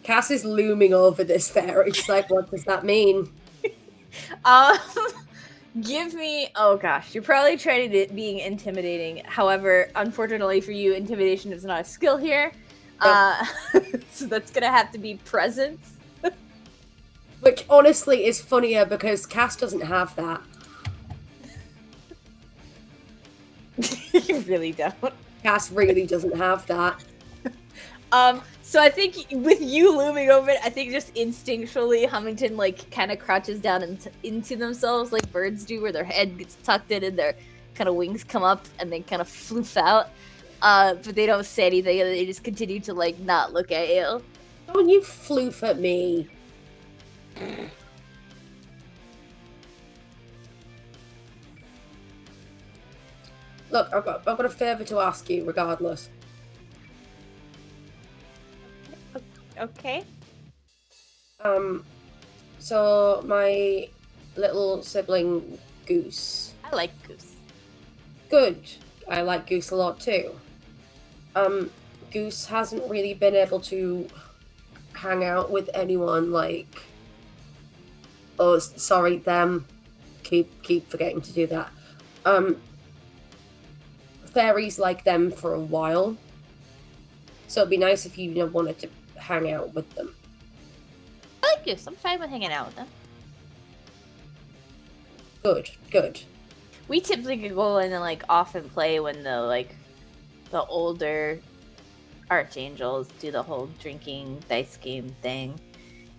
Cass is looming over this fairy. She's like, what does that mean? Give me. Oh gosh, you're probably trying to being intimidating. However, unfortunately for you, intimidation is not a skill here. So that's gonna have to be presence. Which honestly is funnier because Cass doesn't have that. You really don't. Cass really doesn't have that. So I think with you looming over it, I think just instinctually Hummington like kind of crouches down into themselves like birds do, where their head gets tucked in and their kind of wings come up and then kind of floof out. But they don't say anything, and they just continue to like not look at you. Don't you floof at me. Look, I've got a favour to ask you, regardless. Okay. So my little sibling Goose. I like Goose. Good. I like Goose a lot too. Goose hasn't really been able to hang out with anyone like. Oh, sorry, them. Keep forgetting to do that. Fairies like them for a while. So it'd be nice if you wanted to hang out with them. I like Goose. I'm fine with hanging out with them. Good. We typically go in and like often play when the older archangels do the whole drinking dice game thing,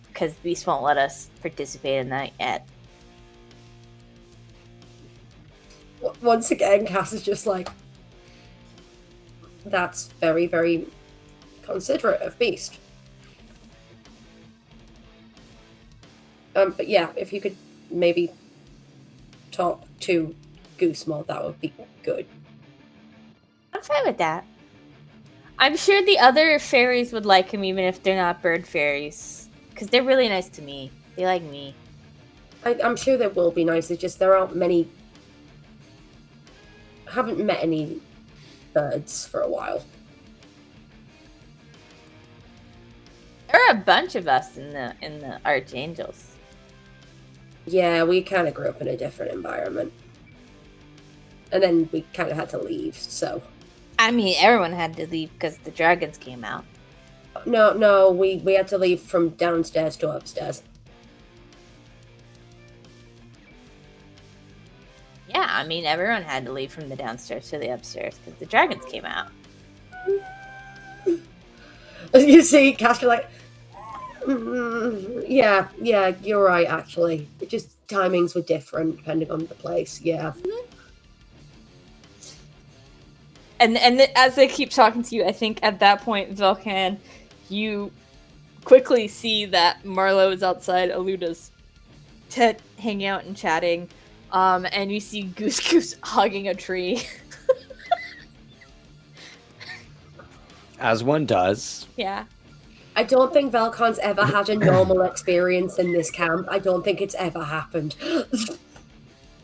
because Beast won't let us participate in that yet. Once again, Cass is just like, that's very, very considerate of Beast. But yeah, if you could maybe talk to Goose more, that would be good. I'm fine with that. I'm sure the other fairies would like him even if they're not bird fairies, because they're really nice to me. They like me. I'm sure they will be nice. It's just there aren't many. I haven't met any birds for a while. There are a bunch of us in the archangels. Yeah, we kind of grew up in a different environment. And then we kind of had to leave, so. I mean, everyone had to leave because the dragons came out. No, we had to leave from downstairs to upstairs. Yeah, I mean, everyone had to leave from the downstairs to the upstairs because the dragons came out. You see, Castor like, yeah, you're right, actually. It just timings were different depending on the place, yeah. And as they keep talking to you, I think at that point, Vel'khan, you quickly see that Marlo is outside Aluda's tent, hanging out and chatting, and you see Goose Goose hugging a tree. As one does. Yeah. I don't think Vel'khan's ever had a normal experience in this camp. I don't think it's ever happened.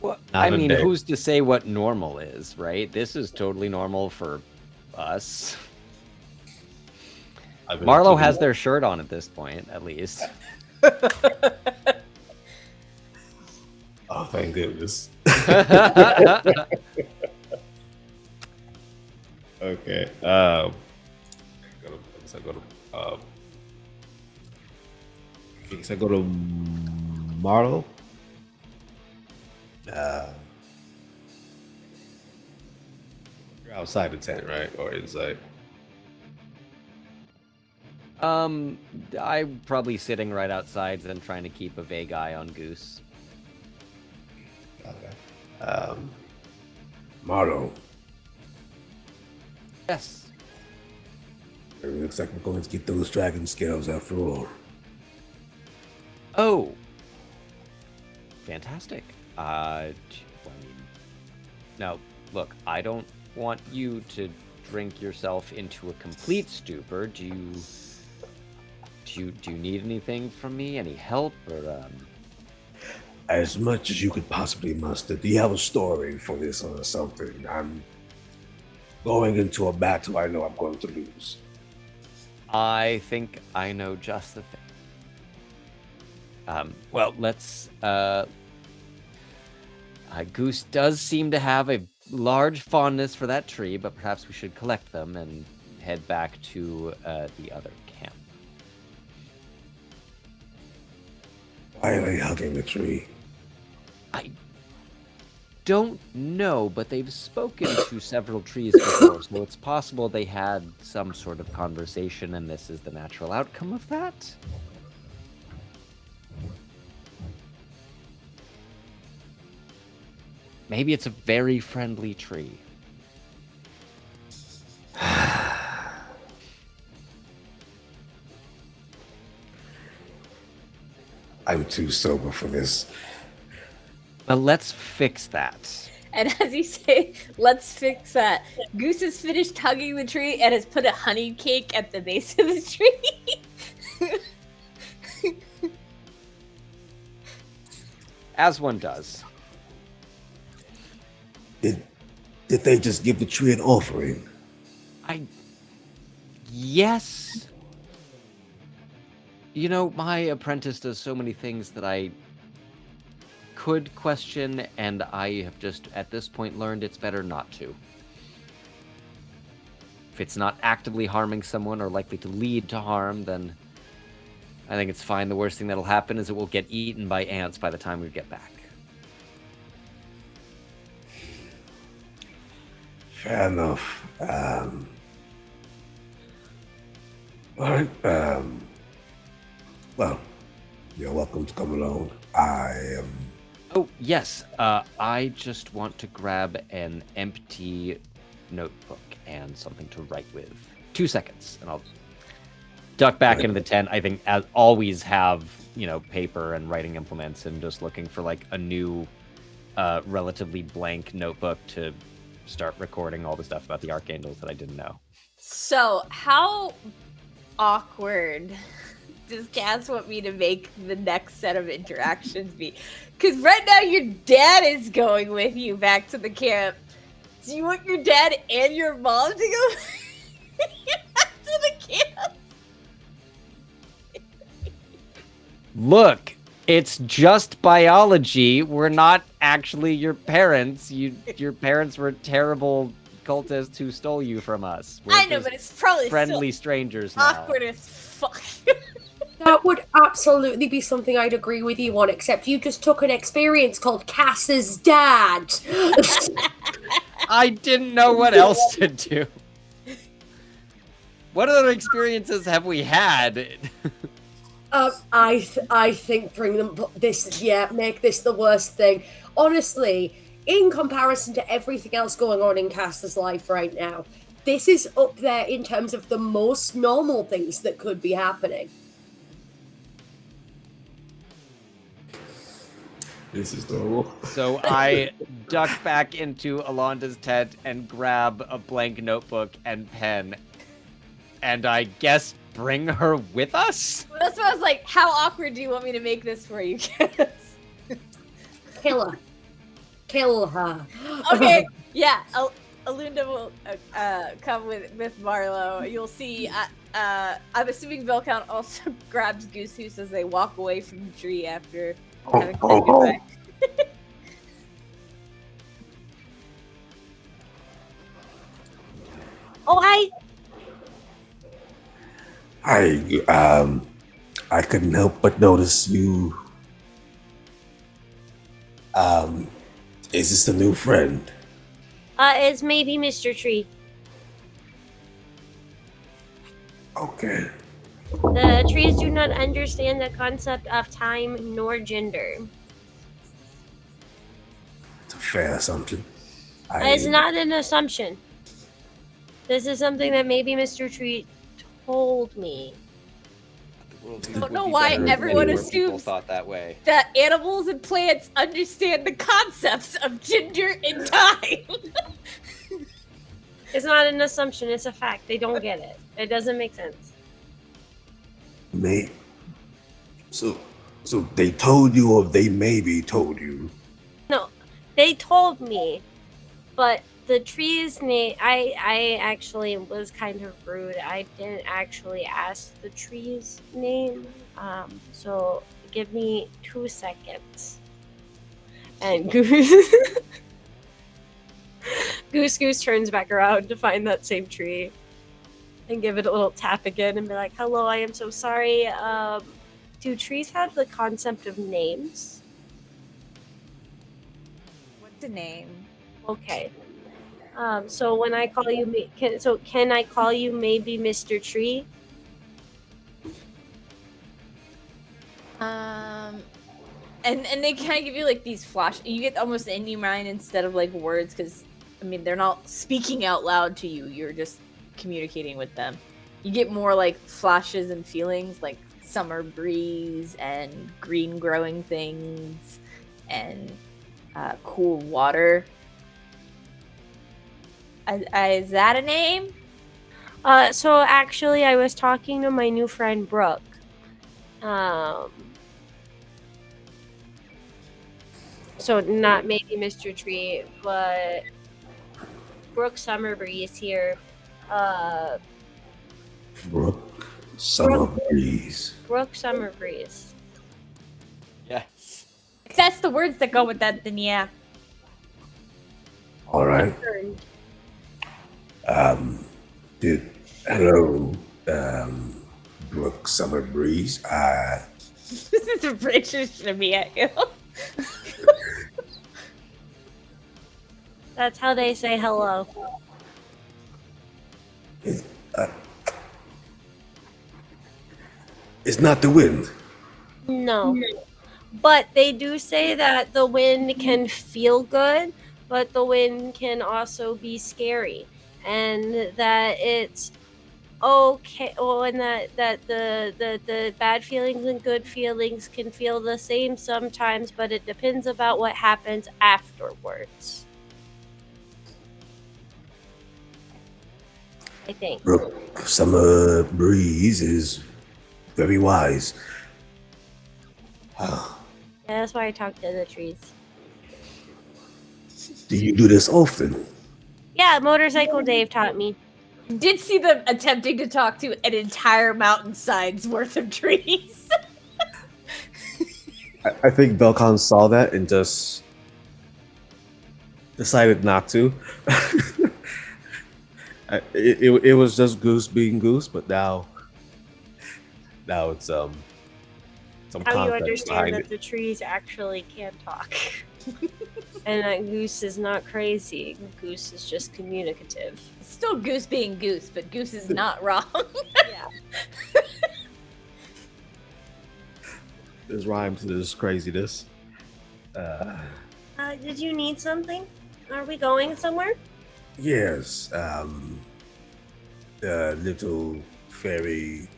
Well, Not I a mean, day. who's to say what normal is, right? This is totally normal for us. Marlo has their shirt on at this point, at least. Oh, thank goodness. Okay. I guess I go to Marlo. You're outside the tent, right? Or inside? I'm probably sitting right outside and trying to keep a vague eye on Goose. Okay. Marlo. Yes. It looks like we're going to get those dragon scales after all. Oh. Fantastic. Now, look, I don't want you to drink yourself into a complete stupor. Do you need anything from me? Any help or As much as you could possibly muster. Do you have a story for this or something? I'm going into a battle I know I'm going to lose. I think I know just the thing. Well, let's. Goose does seem to have a large fondness for that tree, but perhaps we should collect them and head back to the other camp. Why are they hugging the tree? don't know, but they've spoken to several trees before, so it's possible they had some sort of conversation, and this is the natural outcome of that. Maybe it's a very friendly tree. I'm too sober for this. But let's fix that. And as you say, let's fix that. Goose has finished hugging the tree and has put a honey cake at the base of the tree. As one does. Did they just give the tree an offering? Yes. You know, my apprentice does so many things that I could question, and I have just, at this point, learned it's better not to. If it's not actively harming someone or likely to lead to harm, then I think it's fine. The worst thing that'll happen is it will get eaten by ants by the time we get back. Fair enough. All right. Well, you're welcome to come along. Oh, yes. I just want to grab an empty notebook and something to write with. 2 seconds, and I'll duck back into the tent. I think, as always, have, paper and writing implements, and just looking for, a new, relatively blank notebook to start recording all the stuff about the archangels that I didn't know. So, how awkward does Cass want me to make the next set of interactions be? Because right now your dad is going with you back to the camp. Do you want your dad and your mom to go back to the camp? Look, it's just biology. We're not actually your parents. Your parents were terrible cultists who stole you from us. We're I know, just but it's probably friendly still strangers now. awkward as fuck. That would absolutely be something I'd agree with you on, except you just took an experience called Cass's dad. I didn't know what else to do. What other experiences have we had? I think make this the worst thing. Honestly, in comparison to everything else going on in Cass's life right now, this is up there in terms of the most normal things that could be happening. This is normal. So I duck back into Alonda's tent and grab a blank notebook and pen, and I guess bring her with us? That's what I was like, how awkward do you want me to make this for you, Cass? Kill her. Kill her. Okay, yeah, Alunda will come with Marlowe. You'll see, I'm assuming Vel'khan also grabs Goose Goose as they walk away from the tree after having said goodbye. Oh, I couldn't help but notice you. Is this a new friend? it's maybe Mr. Tree. Okay. The trees do not understand the concept of time nor gender. It's a fair assumption. It's not an assumption. This is something that maybe Mr. Tree told me. I don't know why everyone assumes thought that way. that animals and plants understand the concepts of gender and time. It's not an assumption, it's a fact. They don't get it. It doesn't make sense. So they told you, or they maybe told you. No, they told me, but the tree's name, I actually was kind of rude. I didn't actually ask the tree's name. So give me 2 seconds. And Goose Goose turns back around to find that same tree and give it a little tap again and be like, hello, I am so sorry. Do trees have the concept of names? What's a name. Okay. So when I call you, can I call you maybe Mr. Tree? And they kind of give you like these flash. You get almost in your mind instead of like words, because I mean they're not speaking out loud to you. You're just communicating with them. You get more like flashes and feelings, like summer breeze and green growing things, and cool water. Is that a name? So actually, I was talking to my new friend Brooke. So not maybe Mr. Tree, but Brooke Summer Breeze here. Brook, summer breeze. Brooke Summer Breeze. Yes. If that's the words that go with that, then yeah. All right. Hello, Brook Summer Breeze. This is a bridge just to be at you. That's how they say hello. It's not the wind. No. But they do say that the wind can feel good, but the wind can also be scary. And that it's okay, and that the bad feelings and good feelings can feel the same sometimes, but it depends about what happens afterwards. I think. Brook Summer Breeze is very wise. Yeah, that's why I talk to the trees. Do you do this often? Yeah, Motorcycle Dave taught me. Did see them attempting to talk to an entire mountainside's worth of trees. I think Vel'khan saw that and just decided not to. It was just Goose being Goose, but now it's some How you context understand behind that it. the trees actually can talk. And that Goose is not crazy. Goose is just communicative. Still Goose being Goose, but Goose is not wrong. Yeah. There's rhymes to this craziness. Did you need something? Are we going somewhere? Yes. The little fairy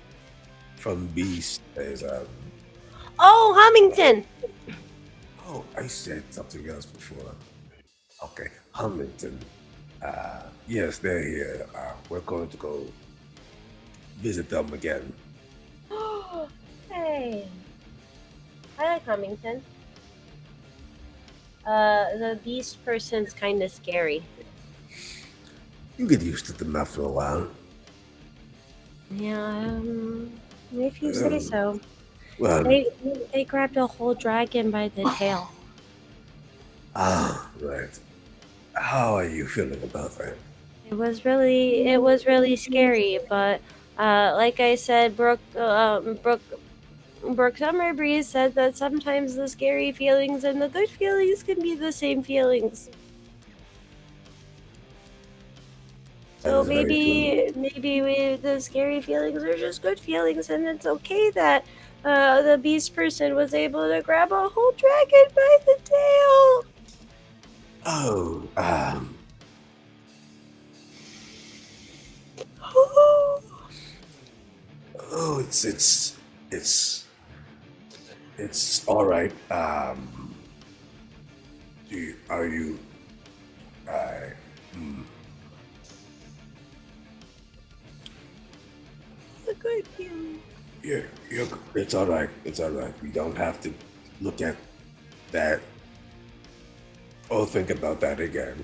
from Beast is Oh, Hummington! Oh, I said something else before. Okay, Huntington. Yes, they're here. We're going to go visit them again. Hey. I like Hummington. The beast person's kind of scary. You get used to them after a while. Yeah, if you say so. Well, They grabbed a whole dragon by the tail. right. How are you feeling about that? It was really scary, but like I said, Brooke Summer Breeze said that sometimes the scary feelings and the good feelings can be the same feelings. So That is very maybe the scary feelings are just good feelings, and it's okay that the beast person was able to grab a whole dragon by the tail. Oh, oh, it's all right. Are you? A good feeling. It's all right. It's all right. We don't have to look at that or think about that again.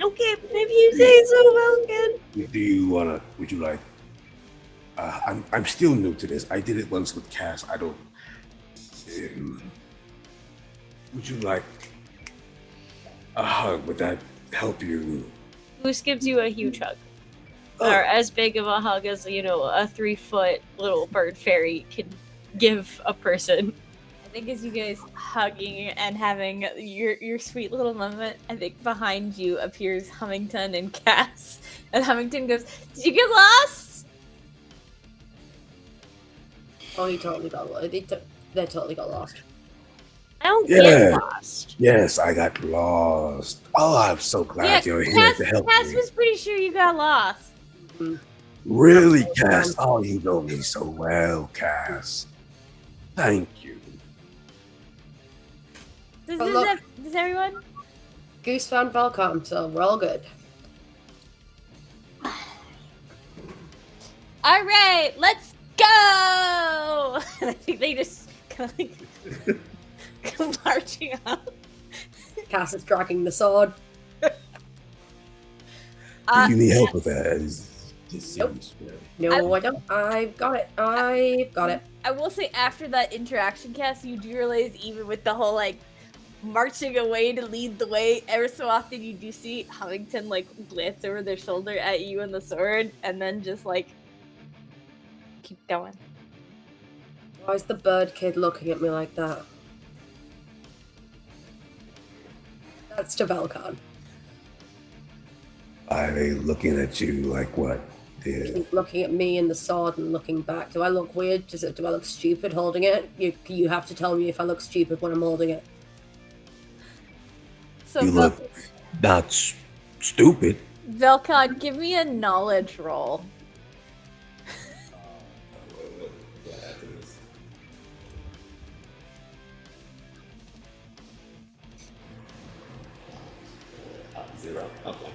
Okay, if you say so, Vel'khan. Do you wanna? Would you like? I'm still new to this. I did it once with Cass. I don't. Would you like a hug? Would that help you? Goose gives you a huge hug. Or as big of a hug as, a 3-foot little bird fairy can give a person. I think as you guys hugging and having your sweet little moment, I think behind you appears Hummington and Cass. And Hummington goes, "Did you get lost?" Oh, he totally got lost. They totally got lost. I don't Yeah. get lost. Yes, I got lost. Oh, I'm so glad you're here to help Cass me. was pretty sure you got lost. Really, Cass? Oh, you know me so well, Cass. Thank you. Does everyone? Goose found Vel'khan, so we're all good. All right, let's go! And I think they just kind of like come marching up. Cass is dragging the sword. Do you need help with that? It Nope. seems very- No, I don't. I've got it. I've got it. I will say after that interaction, Cass, you do realize even with the whole like marching away to lead the way, ever so often you do see Hummington like glance over their shoulder at you and the sword, and then just like keep going. Why is the bird kid looking at me like that? That's to Vel'khan. Are they looking at you like what? Keep looking at me and the sword and looking back. Do I look weird? Do I look stupid holding it? You have to tell me if I look stupid when I'm holding it. So You look not stupid. Vel'khan, give me a knowledge roll. Zero. Okay.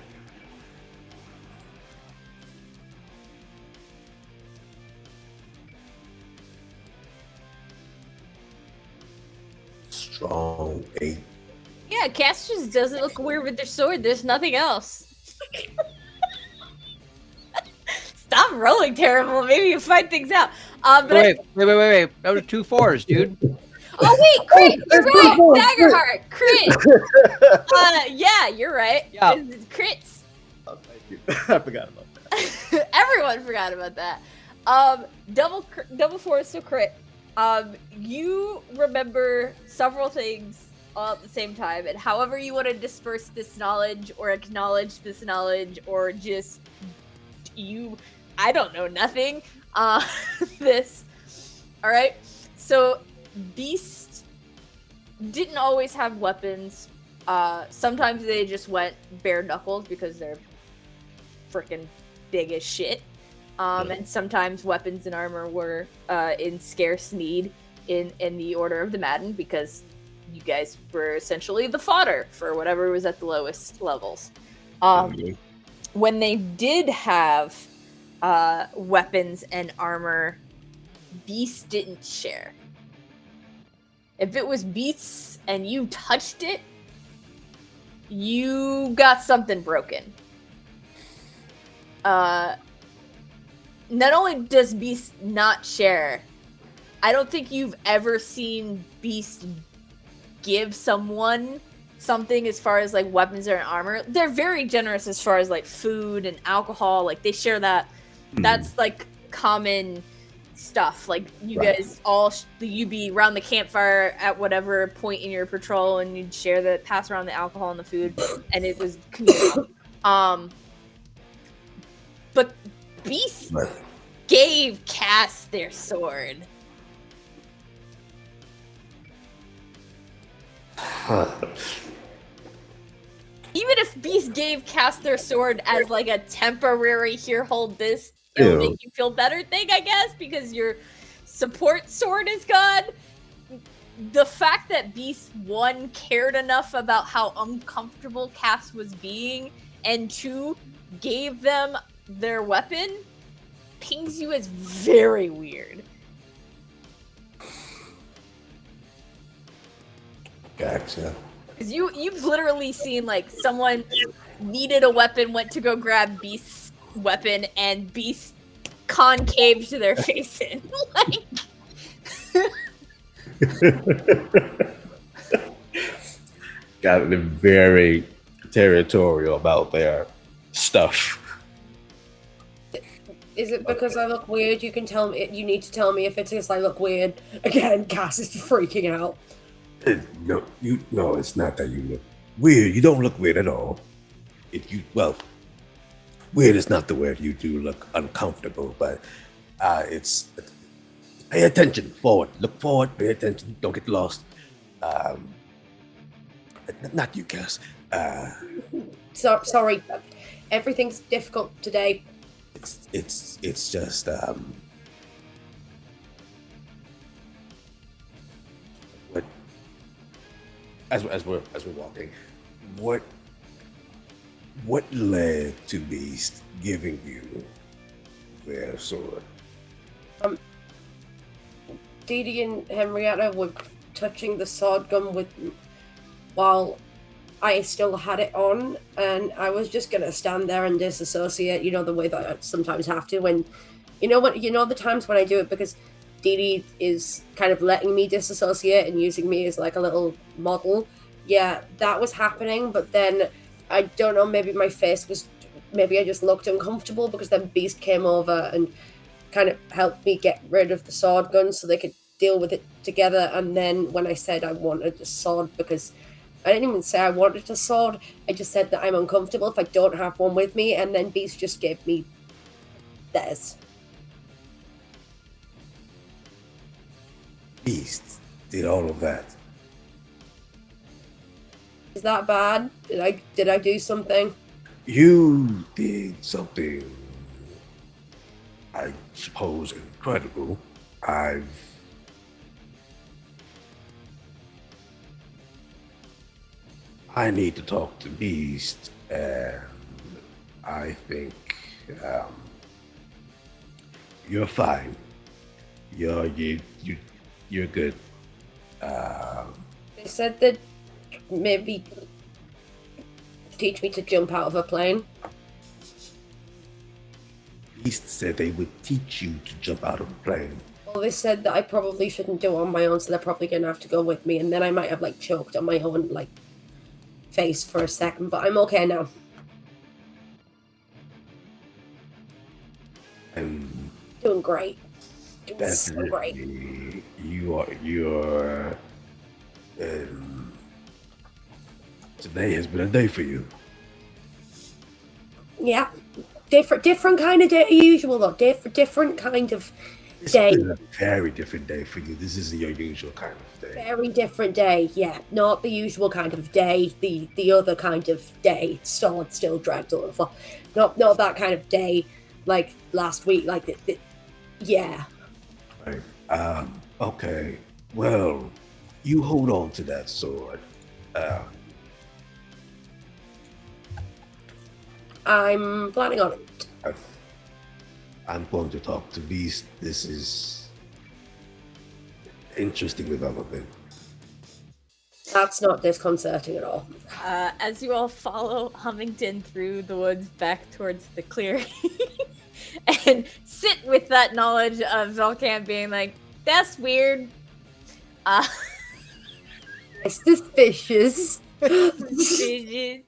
Strong 8. Yeah, Cass just doesn't look weird with their sword. There's nothing else. Stop rolling terrible. Maybe you find things out. But Wait. That was 2 4s, dude. oh wait, crit! You're right. Good. Daggerheart, crit. Yeah, you're right. Yeah. It's crits. Oh, thank you. I forgot about that. Everyone forgot about that. Double force, so crit. You remember several things all at the same time, and however you want to disperse this knowledge or acknowledge this knowledge or just I don't know nothing. This. All right. So beasts didn't always have weapons. Sometimes they just went bare knuckles because they're freaking big as shit. And sometimes weapons and armor were in scarce need in the Order of the Maddened because you guys were essentially the fodder for whatever was at the lowest levels. When they did have weapons and armor, beasts didn't share. If it was beasts and you touched it, you got something broken. Not only does Beast not share, I don't think you've ever seen Beast give someone something as far as like weapons or armor. They're very generous as far as like food and alcohol. Like they share that. That's like common stuff. Like you guys all you'd be around the campfire at whatever point in your patrol, and you'd share the pass around the alcohol and the food, and it was communal. But Beast gave Cass their sword. Even if Beast gave Cass their sword as like a temporary here, hold this, it'll make you feel better thing, I guess, because your support sword is gone. The fact that Beast, one, cared enough about how uncomfortable Cass was being, and two, gave them their weapon, pings you as very weird. Gotcha. Because you've literally seen, like, someone needed a weapon, went to go grab Beast's weapon, and Beast concaved their face in. Like... Got them very territorial about their stuff. Is it because I look weird? You can tell me. You need to tell me if it is I look weird. Again, Cass is freaking out. No, it's not that you look weird. You don't look weird at all. Weird is not the word. You do look uncomfortable, but it's pay attention. Forward, look forward. Pay attention. Don't get lost. Not you, Cass. Sorry, everything's difficult today. It's just what as we're walking, what led to Beast giving you their sword? Dee Dee and Henrietta were touching the sword gun while I still had it on, and I was just gonna stand there and disassociate, the way that I sometimes have to. When the times when I do it because Dee Dee is kind of letting me disassociate and using me as like a little model. Yeah, that was happening, but then I don't know, maybe I just looked uncomfortable because then Beast came over and kind of helped me get rid of the sword gun so they could deal with it together. And then when I said I wanted a sword, because I didn't even say I wanted a sword, I just said that I'm uncomfortable if I don't have one with me, and then Beast just gave me theirs. Beast did all of that. Is that bad? Did I do something? You did something, I suppose, incredible. I need to talk to Beast, and I think you're fine. You're good. They said that maybe teach me to jump out of a plane. Beast said they would teach you to jump out of a plane. Well, they said that I probably shouldn't do it on my own, so they're probably gonna have to go with me, and then I might have choked on my own face for a second, but I'm okay now. And doing great. Doing so great. You're today has been a day for you. Yeah. Different kind of day usual though. Different kind of day. It's been a very different day for you. This isn't your usual kind of day. Very different day, yeah. Not the usual kind of day, the other kind of day. Sword still dragged on the floor. Not that kind of day like last week, yeah. Right. Okay. Well, you hold on to that sword. I'm planning on it. I'm going to talk to Beast. This is interesting development. That's not disconcerting at all. As you all follow Hummington through the woods back towards the clearing and sit with that knowledge of Vel'khan being like, that's weird. Suspicious. Suspicious.